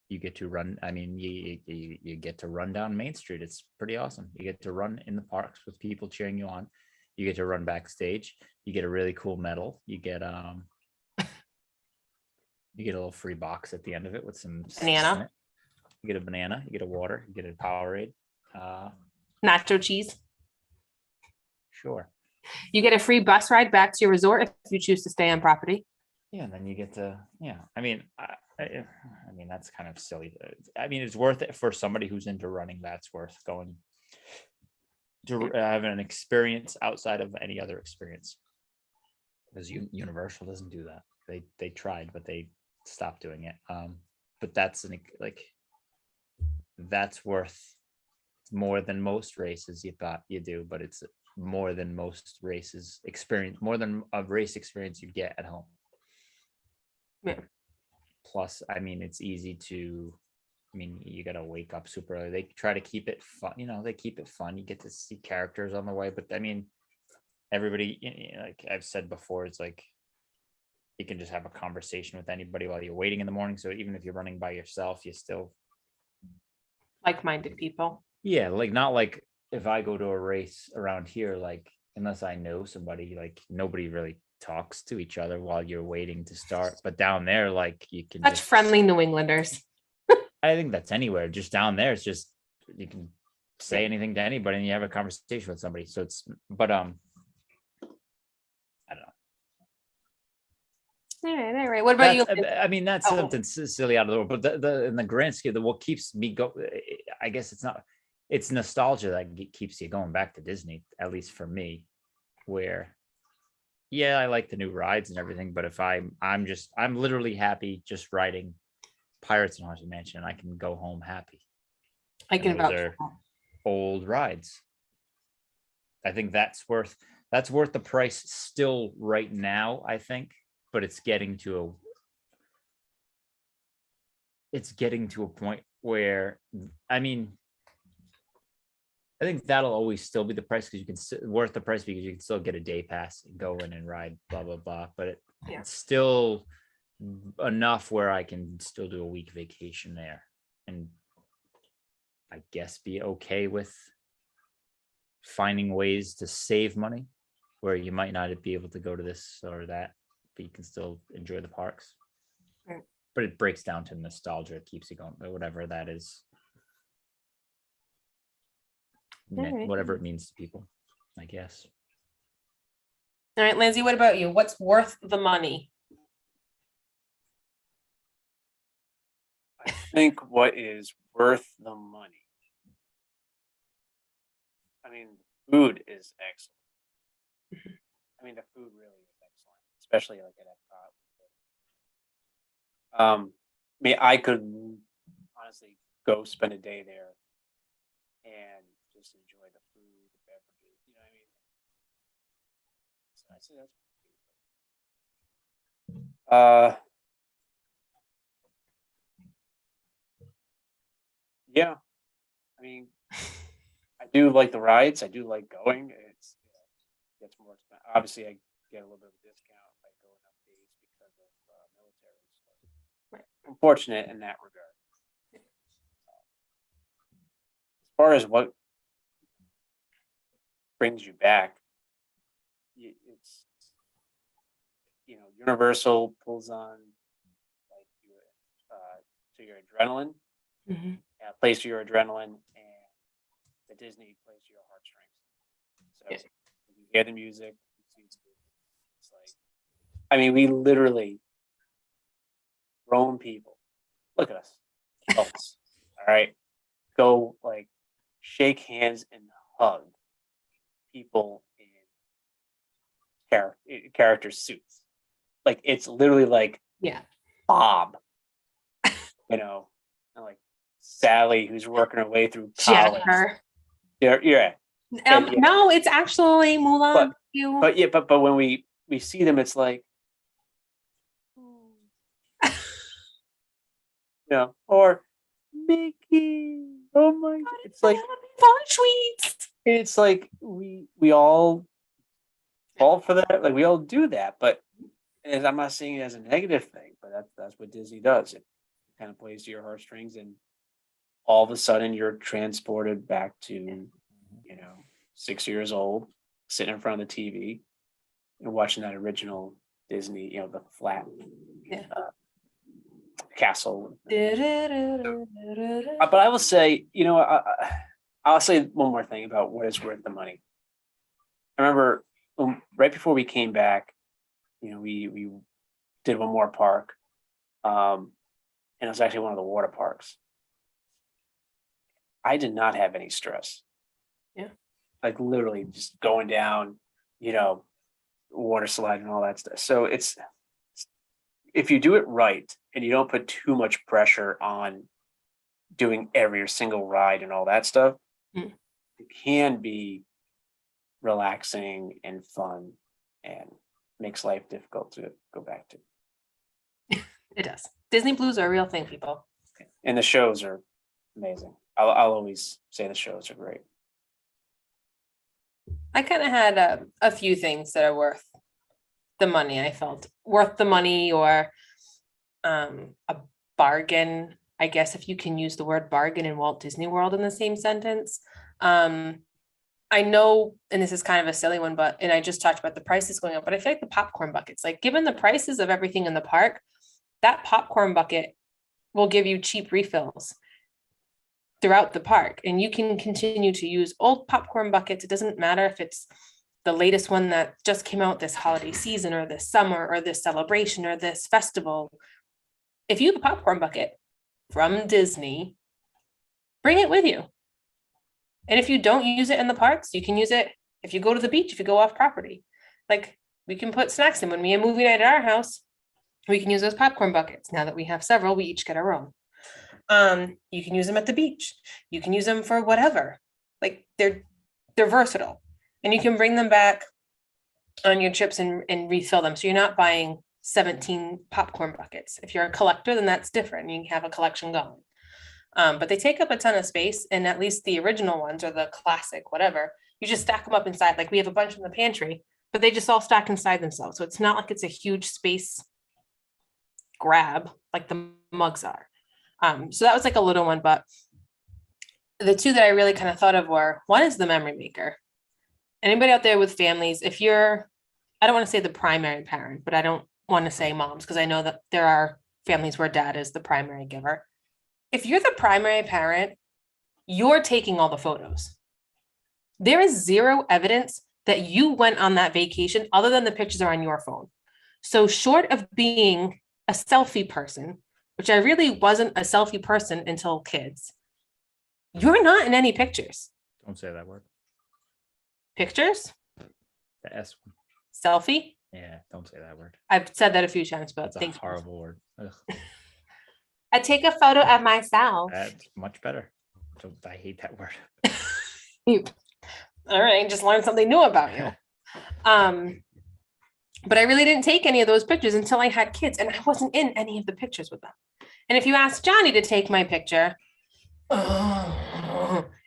[SPEAKER 1] you get to run. I mean, you get to run down Main Street. It's pretty awesome. You get to run in the parks with people cheering you on. You get to run backstage. You get a really cool medal. You get you get a little free box at the end of it with some
[SPEAKER 2] Banana.
[SPEAKER 1] in it. You get a banana. You get a water. You get a Powerade.
[SPEAKER 2] Nacho cheese.
[SPEAKER 1] Sure.
[SPEAKER 2] You get a free bus ride back to your resort if you choose to stay on property.
[SPEAKER 1] Yeah, and then you get to I mean, I mean that's kind of silly. I mean, it's worth it for somebody who's into running. That's worth going to have an experience outside of any other experience. Because Universal doesn't do that. They tried, but they stopped doing it. But that's that's worth more than most races you do, but it's more than most races experience, more than a race experience you get at home.
[SPEAKER 2] Yeah.
[SPEAKER 1] Plus, I mean, it's easy to, I mean, you got to wake up super early. They try to keep it fun, they keep it fun. You get to see characters on the way, but I mean, everybody, like I've said before, it's like you can just have a conversation with anybody while you're waiting in the morning. So even if you're running by yourself, you still,
[SPEAKER 2] Like-minded people.
[SPEAKER 1] yeah, like not like if I go to a race around here, like unless I know somebody, like nobody really talks to each other while you're waiting to start. But down there, like you can
[SPEAKER 2] Such
[SPEAKER 1] just,
[SPEAKER 2] friendly New Englanders.
[SPEAKER 1] I think that's anywhere. Just down there, it's just you can say
[SPEAKER 2] Yeah.
[SPEAKER 1] anything to anybody and you have a conversation with somebody. So it's, but I don't know.
[SPEAKER 2] All right. What about you?
[SPEAKER 1] I mean, that's
[SPEAKER 2] Oh.
[SPEAKER 1] something silly out of the world, but the in the grand scheme, what keeps me go, I guess it's nostalgia that keeps you going back to Disney, at least for me, where, yeah, I like the new rides and everything, but if I'm literally happy just riding Pirates and Haunted Mansion, I can go home happy.
[SPEAKER 2] I can
[SPEAKER 1] And those
[SPEAKER 2] vouch
[SPEAKER 1] are
[SPEAKER 2] for that.
[SPEAKER 1] old rides. I think that's worth the price still right now, I think, but it's getting to a point where, I mean, I think that'll always still be the price because you can worth the price because you can still get a day pass and go in and ride, blah blah blah. But
[SPEAKER 2] Yeah.
[SPEAKER 1] it's still enough where I can still do a week vacation there, and I guess be okay with finding ways to save money where you might not be able to go to this or that, but you can still enjoy the parks.
[SPEAKER 2] Right.
[SPEAKER 1] But it breaks down to nostalgia. It keeps you going, whatever that is.
[SPEAKER 2] Alright.
[SPEAKER 1] Whatever it means to people, I guess.
[SPEAKER 2] All right, Lindsay, what about you? What's worth the money?
[SPEAKER 3] I think what is worth the money. I mean, food is excellent. I mean, the food really is excellent, especially like at Epcot. I mean, I could honestly go spend a day there and just enjoy the food, the beverages. You know what I mean? So I say that's. Yeah, I mean, I do like the rides. I do like going. It's gets more expensive. Obviously, I get a little bit of a discount if I go enough days because of military. So
[SPEAKER 2] Right.
[SPEAKER 3] I'm fortunate in that regard. As far as what brings you back, it's Universal pulls on like to your adrenaline.
[SPEAKER 2] Mhm.
[SPEAKER 3] Plays to your adrenaline, and the Disney plays to your heartstrings. So
[SPEAKER 2] Yeah.
[SPEAKER 3] you hear the music, you see the movie, it's like, I mean, we literally grown people. Look at us, adults. All right, go like shake hands and hug people in character suits. Like it's literally like
[SPEAKER 2] Yeah.
[SPEAKER 3] Bob, you know, and like Sally who's working her way through college.
[SPEAKER 2] Jennifer.
[SPEAKER 3] Yeah. And, yeah.
[SPEAKER 2] No, it's actually Mulan.
[SPEAKER 3] But when we see them, it's like, or Mickey. Oh my God. It's like we all fall for that. Like we all do that, but I'm not saying it as a negative thing, but that's what Disney does. It kind of plays to your heartstrings, and all of a sudden you're transported back to, 6 years old, sitting in front of the TV and watching that original Disney, the flat castle. But I will say, I'll say one more thing about what is worth the money. I remember right before we came back, we did one more park, and it was actually one of the water parks. I did not have any stress.
[SPEAKER 2] Yeah.
[SPEAKER 3] Like literally just going down, water slide and all that stuff. So if you do it right and you don't put too much pressure on doing every single ride and all that stuff, it can be relaxing and fun and makes life difficult to go back to.
[SPEAKER 2] It does. Disney Blues are a real thing, people.
[SPEAKER 3] And the shows are amazing. I'll always say the shows are great.
[SPEAKER 2] I kind of had a few things that are worth the money. I felt worth the money, or a bargain, I guess, if you can use the word bargain in Walt Disney World in the same sentence. I know, and this is kind of a silly one, and I just talked about the prices going up, but I feel like the popcorn buckets, like given the prices of everything in the park, that popcorn bucket will give you cheap refills throughout the park, and you can continue to use old popcorn buckets. It doesn't matter if it's the latest one that just came out this holiday season or this summer or this celebration or this festival. If you have a popcorn bucket from Disney, bring it with you. And if you don't use it in the parks, you can use it if you go to the beach, if you go off property. Like we can put snacks in when we have movie night at our house. We can use those popcorn buckets. Now that we have several, we each get our own. You can use them at the beach. You can use them for whatever. Like they're versatile, and you can bring them back on your trips and refill them. So you're not buying 17 popcorn buckets. If you're a collector, then that's different. You can have a collection going. But they take up a ton of space, and at least the original ones or the classic, whatever, you just stack them up inside. Like we have a bunch in the pantry, but they just all stack inside themselves. So it's not like it's a huge space grab like the mugs are. So that was like a little one, but the two that I really kind of thought of were, one is the memory maker. Anybody out there with families, if you're, I don't want to say the primary parent, but I don't want to say moms, because I know that there are families where dad is the primary giver. If you're the primary parent, you're taking all the photos. There is zero evidence that you went on that vacation other than the pictures are on your phone. So short of being a selfie person, which I really wasn't a selfie person until kids, you're not in any pictures.
[SPEAKER 1] Don't say that word.
[SPEAKER 2] Pictures?
[SPEAKER 1] The S one.
[SPEAKER 2] Selfie?
[SPEAKER 1] Yeah, don't say that word.
[SPEAKER 2] I've said that a few times, but
[SPEAKER 1] That's a horrible word. Ugh.
[SPEAKER 2] I take a photo of myself.
[SPEAKER 1] That's much better. I hate that word.
[SPEAKER 2] All right, just learn something new about you. But I really didn't take any of those pictures until I had kids, and I wasn't in any of the pictures with them. And if you ask Johnny to take my picture,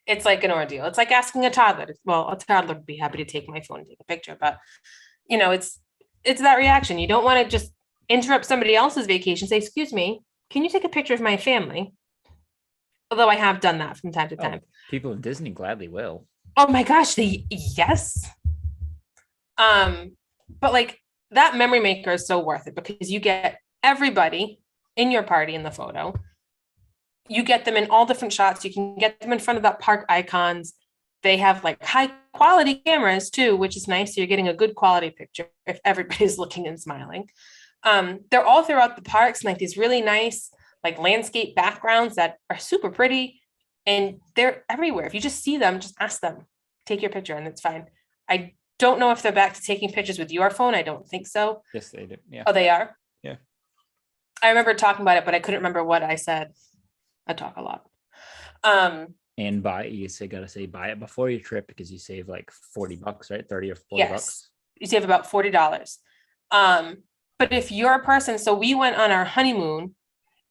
[SPEAKER 2] it's like an ordeal. It's like asking a toddler. Well, a toddler would be happy to take my phone and take a picture, but it's that reaction. You don't want to just interrupt somebody else's vacation, say, "Excuse me, can you take a picture of my family?" Although I have done that from time to time.
[SPEAKER 1] People in Disney gladly will.
[SPEAKER 2] Oh my gosh, yes. But like that memory maker is so worth it, because you get everybody in your party in the photo. You get them in all different shots. You can get them in front of that park icons. They have like high quality cameras too, which is nice. So you're getting a good quality picture if everybody's looking and smiling. They're all throughout the parks, and like these really nice like landscape backgrounds that are super pretty, and they're everywhere. If you just see them, just ask them, take your picture, and it's fine. I don't know if they're back to taking pictures with your phone. I don't think so.
[SPEAKER 1] Yes, they do. Yeah.
[SPEAKER 2] Oh, they are?
[SPEAKER 1] Yeah.
[SPEAKER 2] I remember talking about it, but I couldn't remember what I said. I talk a lot.
[SPEAKER 1] And gotta say buy it before your trip because you save like $40, right? 30 or 40
[SPEAKER 2] Yes.
[SPEAKER 1] bucks.
[SPEAKER 2] You save about $40. But if you're a person, so we went on our honeymoon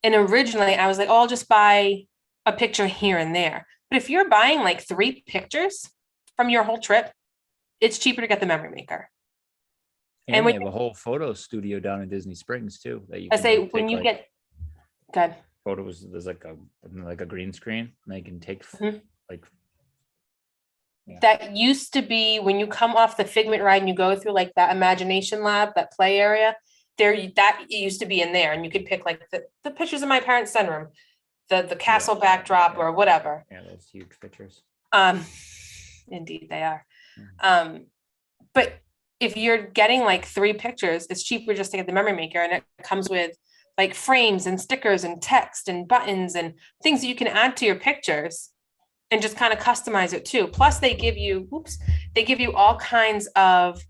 [SPEAKER 2] and originally I was like, oh, I'll just buy a picture here and there. But if you're buying like 3 pictures from your whole trip, it's cheaper to get the memory maker.
[SPEAKER 1] And
[SPEAKER 2] when
[SPEAKER 1] they have a whole photo studio down in Disney Springs too. That you
[SPEAKER 2] I
[SPEAKER 1] can
[SPEAKER 2] say
[SPEAKER 1] take,
[SPEAKER 2] when you
[SPEAKER 1] like,
[SPEAKER 2] get good.
[SPEAKER 1] photos, there's like a green screen. And they can take
[SPEAKER 2] Mhm.
[SPEAKER 1] like
[SPEAKER 2] That used to be when you come off the Figment ride and you go through like that imagination lab, that play area, that used to be in there and you could pick like the pictures of my parents' sunroom, the castle backdrop or whatever.
[SPEAKER 1] yeah, those huge pictures.
[SPEAKER 2] Indeed they are. But if you're getting like 3 pictures, it's cheaper just to get the memory maker, and it comes with like frames and stickers and text and buttons and things that you can add to your pictures and just kind of customize it too. Plus they give you all kinds of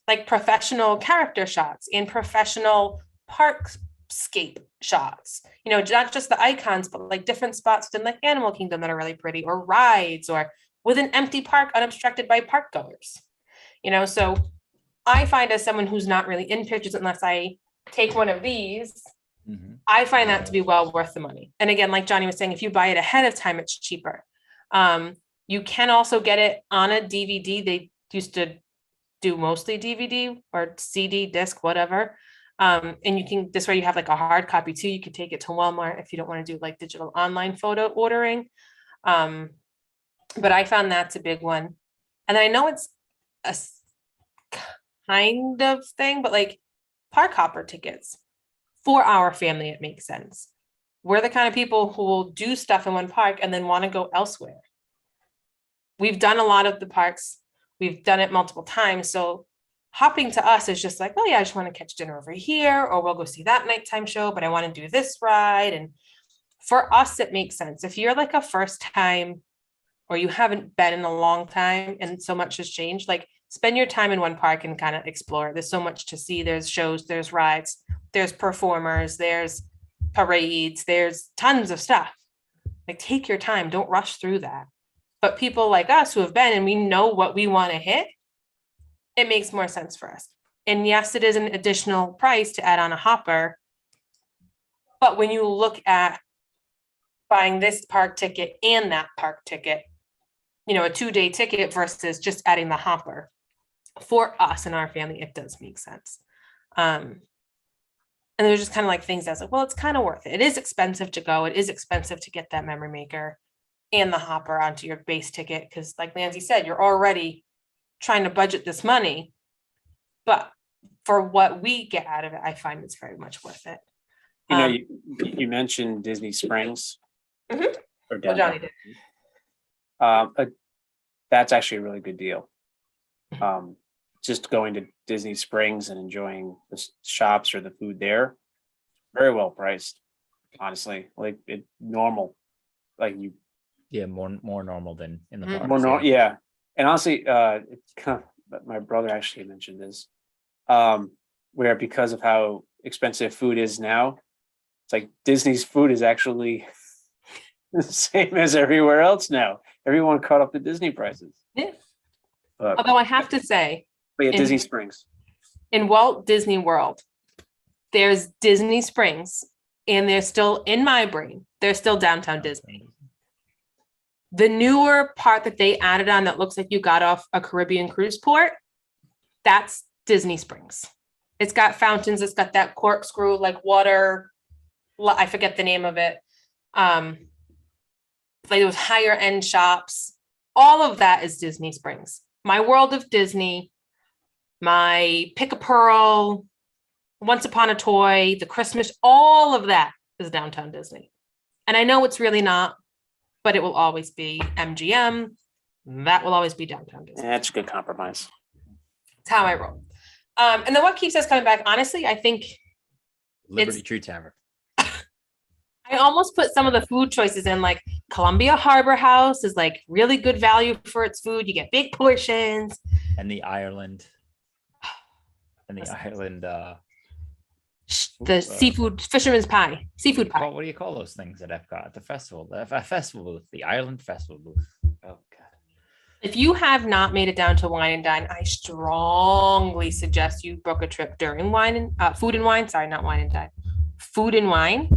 [SPEAKER 2] like professional character shots and professional parkscape shots, you know, not just the icons, but like different spots within like Animal Kingdom that are really pretty, or rides, or with an empty park unobstructed by park goers, you know. So I find, as someone who's not really in pictures unless I take one of these, I find that to be well worth the money. And again, like Johnny was saying, if you buy it ahead of time, it's cheaper. You can also get it on a DVD. They used to do mostly DVD or CD, disc, whatever. And you can, this way you have like a hard copy too. You can take it to Walmart if you don't want to do like digital online photo ordering. But I found that's a big one. And then I know it's a kind of thing, but like park hopper tickets for our family, it makes sense. We're the kind of people who will do stuff in one park and then want to go elsewhere. We've done a lot of the parks. We've done it multiple times. So hopping to us is just like, oh yeah, I just want to catch dinner over here, or we'll go see that nighttime show, but I want to do this ride. And for us, it makes sense. If you're like a first time, or you haven't been in a long time and so much has changed, like spend your time in one park and kind of explore. There's so much to see. There's shows, there's rides, there's performers, there's parades, there's tons of stuff. Like take your time, don't rush through that. But people like us who have been and we know what we want to hit, it makes more sense for us. And yes, it is an additional price to add on a hopper. But when you look at buying this park ticket and that park ticket, you know, a 2-day ticket versus just adding the hopper, for us and our family, it does make sense. And there's just kind of like things that's like, well, it's kind of worth it. It is expensive to go. It is expensive to get that memory maker and the hopper onto your base ticket. Cause like Nancy said, you're already trying to budget this money, but for what we get out of it, I find it's very much worth it.
[SPEAKER 3] You know, you mentioned Disney Springs.
[SPEAKER 2] Mhm.
[SPEAKER 3] Or
[SPEAKER 2] Well, Johnny did.
[SPEAKER 3] That's actually a really good deal. Just going to Disney Springs and enjoying the shops or the food there, very well priced, honestly. Like it normal, like you
[SPEAKER 1] more normal than in the
[SPEAKER 2] Mhm.
[SPEAKER 1] parks.
[SPEAKER 3] more normal, yeah. And honestly, it's kind of, my brother actually mentioned this, where because of how expensive food is now, it's like Disney's food is actually the same as everywhere else now. Everyone caught up to Disney prices.
[SPEAKER 2] Yeah.
[SPEAKER 3] But
[SPEAKER 2] Although I have to say,
[SPEAKER 3] yeah,
[SPEAKER 2] in-
[SPEAKER 3] Disney Springs.
[SPEAKER 2] in Walt Disney World, there's Disney Springs, and they're still in my brain. They're still downtown Disney. The newer part that they added on that looks like you got off a Caribbean cruise port, that's Disney Springs. It's got fountains. It's got that corkscrew, like water. I forget the name of it. Like those higher end shops. All of that is Disney Springs. My World of Disney, my Pick a Pearl, Once Upon a Toy, the Christmas, all of that is downtown Disney. And I know it's really not, but it will always be MGM. That will always be downtown Disney.
[SPEAKER 3] Yeah, that's a good compromise.
[SPEAKER 2] It's how I roll. And then what keeps us coming back, honestly, I think
[SPEAKER 1] Liberty Tree Tavern.
[SPEAKER 2] I almost put some of the food choices in, like Columbia Harbor House is like really good value for its food. You get big portions.
[SPEAKER 1] And the Ireland. And the Ireland.
[SPEAKER 2] The seafood fisherman's pie, seafood pie.
[SPEAKER 1] What do you call those things at Epcot at the festival? The festival booth, the Ireland festival booth. Oh god.
[SPEAKER 2] If you have not made it down to Wine and Dine, I strongly suggest you book a trip during Food and Wine. Sorry, not Wine and Dine. Food and Wine.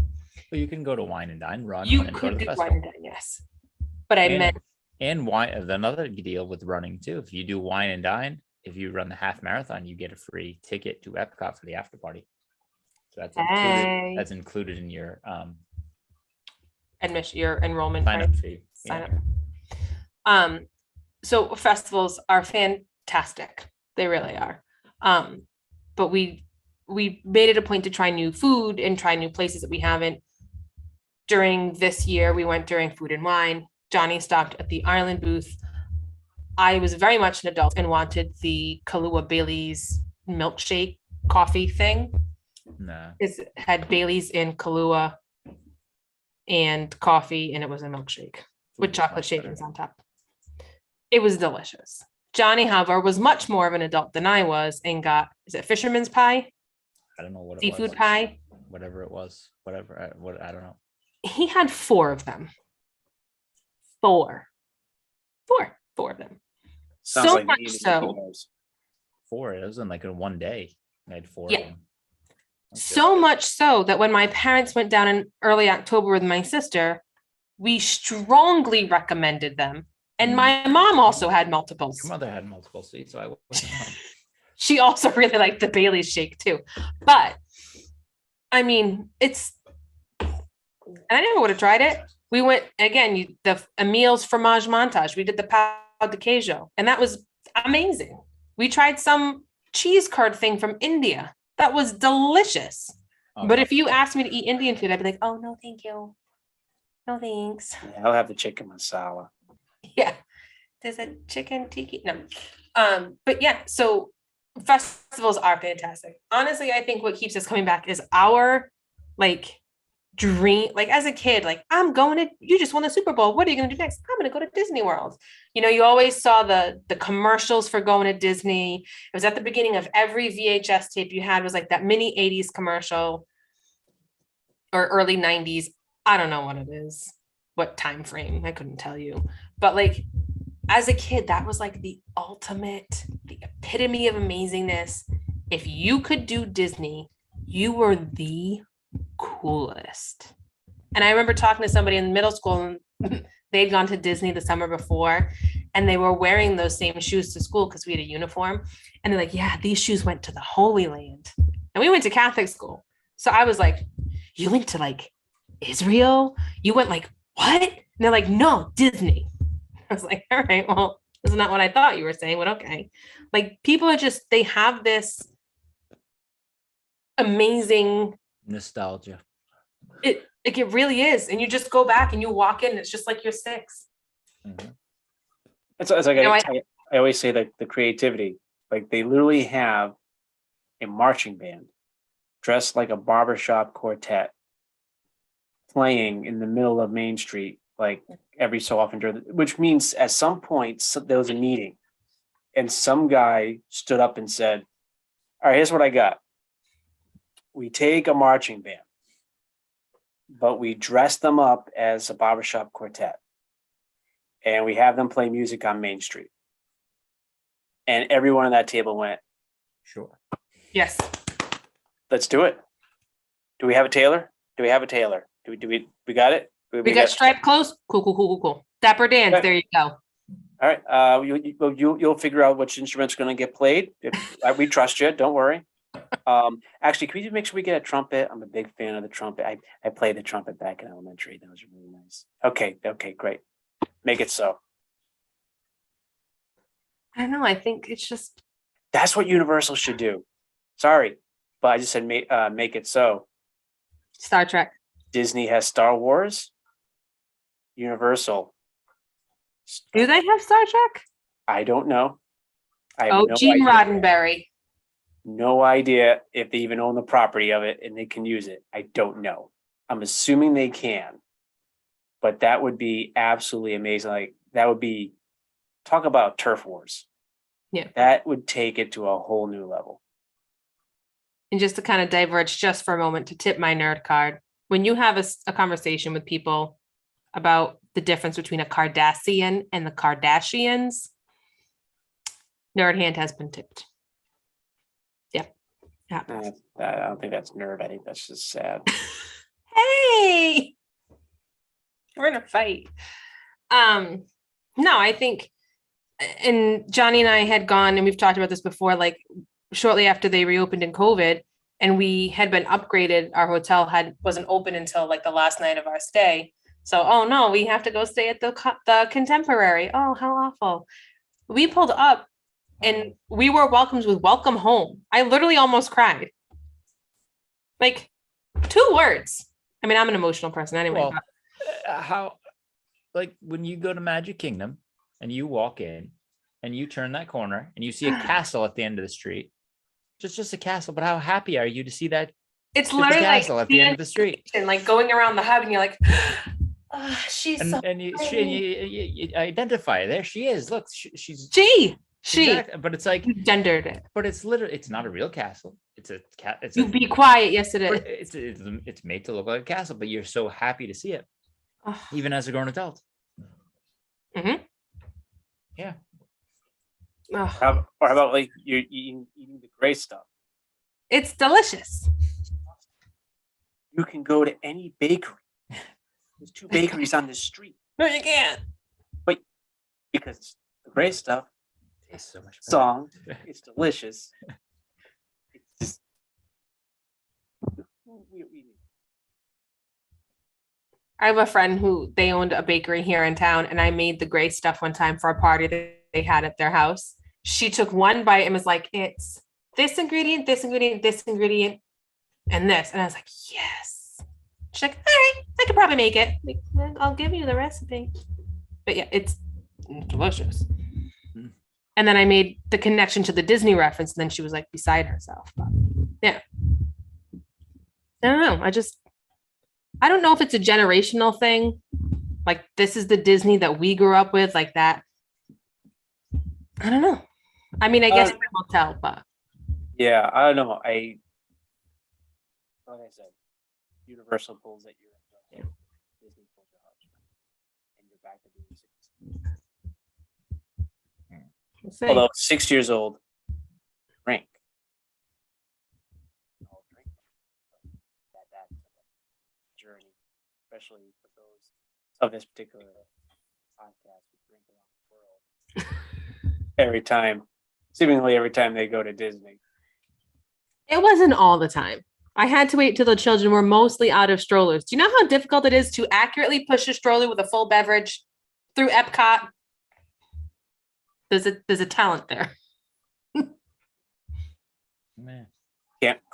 [SPEAKER 1] Well, you can go to Wine and Dine, run,
[SPEAKER 2] You
[SPEAKER 1] and go to
[SPEAKER 2] could
[SPEAKER 1] the
[SPEAKER 2] do Wine
[SPEAKER 1] festival.
[SPEAKER 2] and Dine, yes. But I meant
[SPEAKER 1] And wine. Another deal with running too. If you do Wine and Dine, if you run the half marathon, you get a free ticket to Epcot for the after party. So that's included.
[SPEAKER 2] Hey.
[SPEAKER 1] That's included in your
[SPEAKER 2] admission, your enrollment
[SPEAKER 1] sign
[SPEAKER 2] price.
[SPEAKER 1] up fee.
[SPEAKER 2] Sign up. So festivals are fantastic. They really are. But we made it a point to try new food and try new places that we haven't. During this year, we went during Food and Wine. Johnny stopped at the Ireland booth. I was very much an adult and wanted the Kahlua Bailey's milkshake coffee thing.
[SPEAKER 1] No.
[SPEAKER 2] It had Bailey's and Kahlua and coffee, and it was a milkshake with chocolate shavings on top. It was delicious. Johnny, however, was much more of an adult than I was and got, is it fisherman's pie?
[SPEAKER 1] I don't know what it
[SPEAKER 2] Seafood
[SPEAKER 1] was.
[SPEAKER 2] pie?
[SPEAKER 1] Whatever it was. Whatever. I don't know.
[SPEAKER 2] He had 4 of them. 4 of them.
[SPEAKER 3] Sounds
[SPEAKER 2] So
[SPEAKER 3] like
[SPEAKER 2] much
[SPEAKER 3] me and
[SPEAKER 2] so.
[SPEAKER 3] Nico's.
[SPEAKER 1] 4. It was in like in one day. I had 4
[SPEAKER 2] Yeah.
[SPEAKER 1] of them. That's good.
[SPEAKER 2] So much so that when my parents went down in early October with my sister, we strongly recommended them. And my mom also had multiples.
[SPEAKER 1] Your mother had multiple seats, so I wasn't wrong.
[SPEAKER 2] She also really liked the Bailey's shake too. But I mean, I never would have tried it. We went again, the Emil's fromage montage. We did the pau de queijo, and that was amazing. We tried some cheese curd thing from India. That was delicious.
[SPEAKER 1] Oh,
[SPEAKER 2] But if you asked me to eat Indian food, I'd be like, oh, no, thank you. No, thanks.
[SPEAKER 3] Yeah, I'll have the chicken masala.
[SPEAKER 2] Yeah. There's a chicken tiki. No. But yeah, so festivals are fantastic. Honestly, I think what keeps us coming back is our dream. Like as a kid, you just won the Super Bowl. What are you gonna do next? I'm gonna go to Disney World. You always saw the commercials for going to Disney. It was at the beginning of every VHS tape you had was like that mini 80s commercial or early 90s. I don't know what it is, what time frame. I couldn't tell you. But as a kid, that was like the ultimate, the epitome of amazingness. If you could do Disney, you were the coolest. And I remember talking to somebody in middle school, and they'd gone to Disney the summer before, and they were wearing those same shoes to school because we had a uniform. And they're like, yeah, these shoes went to the Holy Land. And we went to Catholic school. So I was like, you went to Israel? You went what? And they're like, no, Disney. I was like, all right, well, this is not what I thought you were saying, but okay. People are they have this amazing
[SPEAKER 1] nostalgia.
[SPEAKER 2] It really is. And you just go back and you walk in, and it's just like you're 6.
[SPEAKER 1] Mhm.
[SPEAKER 3] It's like I always say that the creativity, they literally have a marching band dressed like a barbershop quartet playing in the middle of Main Street, every so often which means at some point there was a meeting and some guy stood up and said, all right, here's what I got. We take a marching band, but we dress them up as a barbershop quartet and we have them play music on Main Street. And everyone at that table went,
[SPEAKER 1] Sure.
[SPEAKER 2] Yes.
[SPEAKER 3] let's do it. Do we have a tailor? Do we got it?
[SPEAKER 2] We got striped clothes. Cool. Dapper dance.
[SPEAKER 3] Okay.
[SPEAKER 2] There you go.
[SPEAKER 3] All right. You'll figure out which instrument's going to get played. We trust you. Don't worry. Actually, can we make sure we get a trumpet? I'm a big fan of the trumpet. I played the trumpet back in elementary. That was really nice. Okay, great. Make it so.
[SPEAKER 2] I don't know. I think it's just
[SPEAKER 3] That's what Universal should do. Sorry, but I just said make it so.
[SPEAKER 2] Star Trek.
[SPEAKER 3] Disney has Star Wars. Universal.
[SPEAKER 2] Do they have Star Trek?
[SPEAKER 3] I don't know. I have no
[SPEAKER 2] Gene
[SPEAKER 3] idea.
[SPEAKER 2] Roddenberry.
[SPEAKER 3] No idea if they even own the property of it and they can use it. I don't know. I'm assuming they can, but that would be absolutely amazing. That would be, talk about turf wars. That would take it to a whole new level.
[SPEAKER 2] And just to kind of diverge just for a moment to tip my nerd card, when you have a conversation with people about the difference between a Cardassian and the Kardashians, nerd hand has been tipped. Yep. Happens.
[SPEAKER 3] I don't think that's nerd. I think that's just sad.
[SPEAKER 2] Hey, we're in a fight. No, I think, and Johnny and I had gone, and we've talked about this before, like shortly after they reopened in COVID, and we had been upgraded. Our hotel wasn't open until like the last night of our stay. So, oh no, we have to go stay at the Contemporary. Oh, how awful. We pulled up and we were welcomed with welcome home. I literally almost cried. Like 2 words. I mean, I'm an emotional person anyway.
[SPEAKER 1] Well, how, like when you go to Magic Kingdom and you walk in and you turn that corner and you see a castle at the end of the street, just a castle, but how happy are you to see that
[SPEAKER 2] it's
[SPEAKER 1] stupid
[SPEAKER 2] literally like
[SPEAKER 1] castle at the end of the street?
[SPEAKER 2] and like going around the hub and you're like, she's so
[SPEAKER 1] And you identify, there she is. Look, she's
[SPEAKER 2] she
[SPEAKER 1] exactly, but it's like,
[SPEAKER 2] you gendered it.
[SPEAKER 1] but it's literally, it's not a real castle. It's a cat. It's
[SPEAKER 2] You
[SPEAKER 1] a,
[SPEAKER 2] be quiet. Yes, it
[SPEAKER 1] but
[SPEAKER 2] is.
[SPEAKER 1] it's made to look like a castle, but you're so happy to see it,
[SPEAKER 2] Ugh.
[SPEAKER 1] even as a grown adult.
[SPEAKER 2] Mhm.
[SPEAKER 1] Yeah.
[SPEAKER 2] Ugh.
[SPEAKER 3] Or how about like you're eating the gray stuff?
[SPEAKER 2] It's delicious.
[SPEAKER 3] You can go to any bakery. There's 2 bakeries on the street
[SPEAKER 2] No, you can't.
[SPEAKER 3] because the gray stuff,
[SPEAKER 1] Tastes so much better.
[SPEAKER 3] song, it's delicious. It's just
[SPEAKER 2] I have a friend who they owned a bakery here in town, and I made the gray stuff one time for a party that they had at their house. She took one bite and was like, "It's this ingredient, this ingredient, this ingredient, and this." And I was like, "Yes." She's like, "All right, I could probably make it. Like, I'll give you the recipe." But yeah, it's delicious.
[SPEAKER 1] Mm.
[SPEAKER 2] And then I made the connection to the Disney reference, and then she was like beside herself. But yeah, I don't know. I don't know if it's a generational thing. Like this is the Disney that we grew up with, like that. I don't know. I mean, I guess time will tell, but
[SPEAKER 3] yeah, I don't know. Like I said, Universal pulls at your Disney pulls your heartstrings, and you're back to being 6.
[SPEAKER 2] we'll see.
[SPEAKER 3] Although 6 years old, drink. All drink. That journey, especially for those of this particular podcast who drink around the world seemingly every time they go to Disney.
[SPEAKER 2] It wasn't all the time. I had to wait till the children were mostly out of strollers. Do you know how difficult it is to accurately push a stroller with a full beverage through Epcot? There's a talent there.
[SPEAKER 1] Man.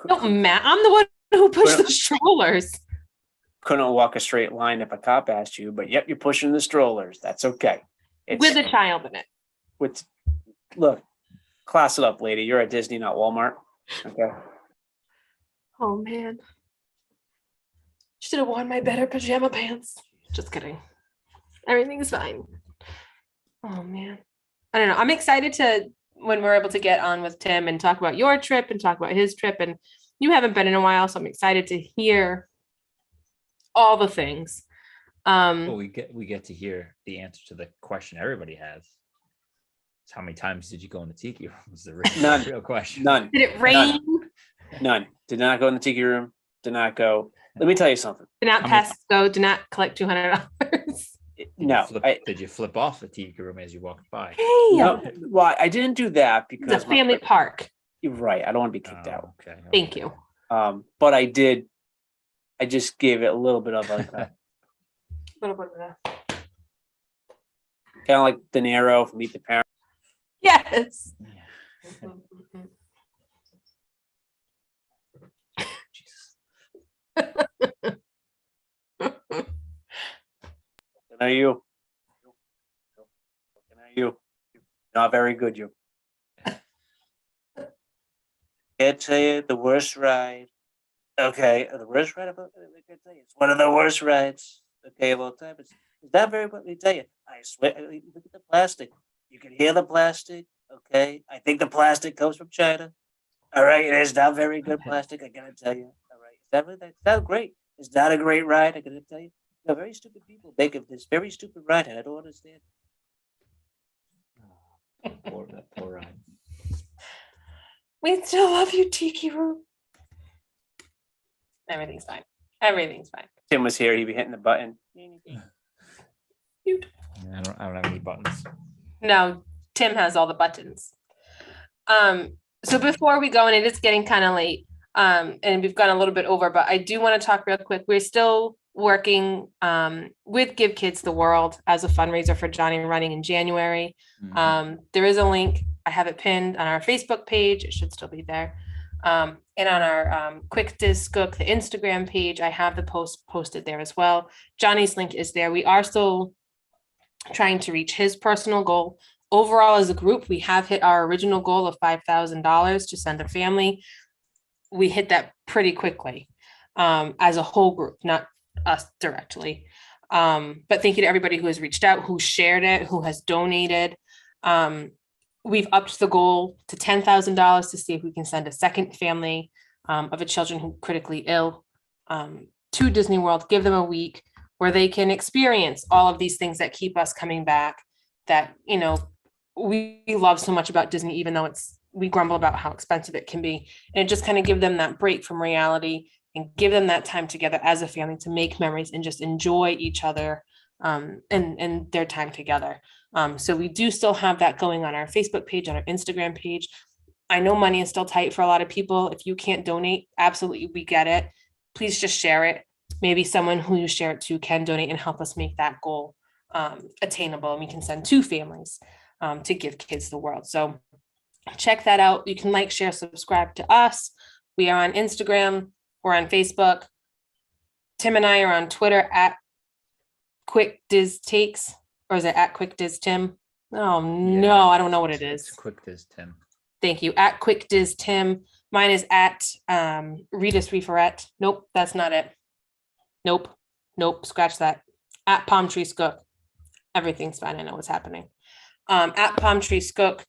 [SPEAKER 2] No, Matt, I'm the one who pushed the strollers.
[SPEAKER 3] Couldn't walk a straight line if a cop asked you, but yep, you're pushing the strollers. That's okay.
[SPEAKER 2] With a child in it.
[SPEAKER 3] Look, class it up, lady. You're at Disney, not Walmart. Okay.
[SPEAKER 2] Oh man. Should have worn my better pajama pants. Just kidding. Everything's fine. Oh man. I don't know. I'm excited to when we're able to get on with Tim and talk about your trip and talk about his trip. And you haven't been in a while, so I'm excited to hear all the things.
[SPEAKER 1] Well, we get to hear the answer to the question everybody has. It's how many times did you go in the tiki room? Was the real question.
[SPEAKER 3] None.
[SPEAKER 2] Did it rain?
[SPEAKER 3] None. Did not go in the tiki room. Did not go. Let me tell you something.
[SPEAKER 2] Did not
[SPEAKER 1] How
[SPEAKER 2] pass
[SPEAKER 1] many-
[SPEAKER 2] go, did not collect $200.
[SPEAKER 3] No.
[SPEAKER 1] Did you flip off the tiki room as you walked by?
[SPEAKER 2] Hey,
[SPEAKER 3] No, well, I didn't do that
[SPEAKER 2] it's
[SPEAKER 3] because
[SPEAKER 2] a family park.
[SPEAKER 3] You're right. I don't want to be kicked
[SPEAKER 1] Oh,
[SPEAKER 3] out.
[SPEAKER 1] okay.
[SPEAKER 2] Thank you.
[SPEAKER 3] But I did. I just gave it a little bit of like kind
[SPEAKER 2] Little bit of that.
[SPEAKER 3] of like De Niro from Meet the Parents.
[SPEAKER 2] Yes.
[SPEAKER 1] Yeah. Jesus.
[SPEAKER 3] Looking at you. Looking at you. Not very good, you. Can't tell you the worst ride. Okay, the worst ride about I can tell you. It's one of the worst rides. Okay, of all time. It's not very. Let me tell you. I swear. Look at the plastic. You can hear the plastic. Okay. I think the plastic comes from China. All right. It is not very good plastic. I gotta tell you. All right. That's not great. It's not a great ride. I gotta tell you. Very stupid people make of this very stupid ride, and I don't understand.
[SPEAKER 1] That poor Ryan.
[SPEAKER 2] We still love you, Tiki Room. Everything's fine. Everything's fine.
[SPEAKER 3] Tim was here. He'd be hitting the button.
[SPEAKER 1] I don't have any buttons.
[SPEAKER 2] No, Tim has all the buttons. So before we go, and it is getting kind of late, and we've gone a little bit over, but I do want to talk real quick. We're still working with Give Kids the World as a fundraiser for Johnny Running in January. There is a link. I have it pinned on our Facebook page. It should still be there. And on our Quick Diz Cook, the Instagram page, I have the post posted there as well. Johnny's link is there. We are still trying to reach his personal goal. Overall, as a group, we have hit our original goal of $5,000 to send a family. We hit that pretty quickly as a whole group, not us directly. But thank you to everybody who has reached out, who shared it, who has donated. We've upped the goal to $10,000 to see if we can send a second family of a children who are critically ill to Disney World, give them a week where they can experience all of these things that keep us coming back, that, you know, we love so much about Disney, even though we grumble about how expensive it can be, and just kind of give them that break from reality and give them that time together as a family to make memories and just enjoy each other and their time together. So we do still have that going on our Facebook page, on our Instagram page. I know money is still tight for a lot of people. If you can't donate, absolutely, we get it. Please just share it. Maybe someone who you share it to can donate and help us make that goal attainable. And we can send 2 families to Give Kids the World. So check that out. You can like, share, subscribe to us. We are on Instagram. We're on Facebook. Tim and I are on Twitter at Quick Diz Takes, or is it at Quick Diz Tim? Oh no, I don't know what it is.
[SPEAKER 1] It's Quick Diz Tim.
[SPEAKER 2] Thank you. At Quick Diz Tim. Mine is at Rita's Referette. Nope, that's not it. Nope. Scratch that. At Palm Tree Skook. Everything's fine. I know what's happening. At Palm Tree Skook.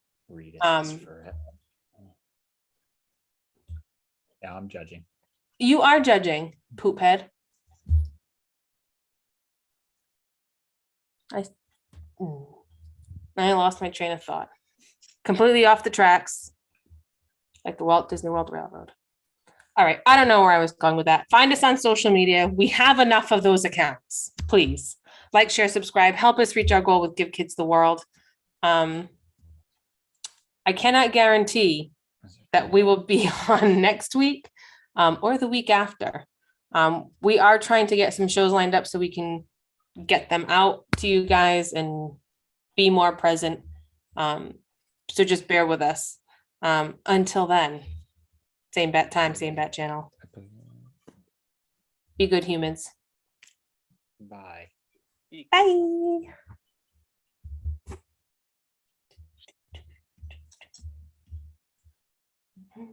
[SPEAKER 1] Yeah, I'm judging.
[SPEAKER 2] You are judging, poop head. I lost my train of thought. Completely off the tracks, like the Walt Disney World Railroad. All right, I don't know where I was going with that. Find us on social media. We have enough of those accounts. Please like, share, subscribe. Help us reach our goal with Give Kids the World. I cannot guarantee that we will be on next week or the week after. We are trying to get some shows lined up so we can get them out to you guys and be more present. So just bear with us. Until then, same bat time, same bat channel. Be good humans.
[SPEAKER 1] Bye.
[SPEAKER 2] Bye. I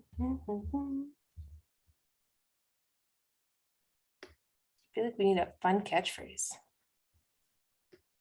[SPEAKER 2] feel like we need a fun catchphrase.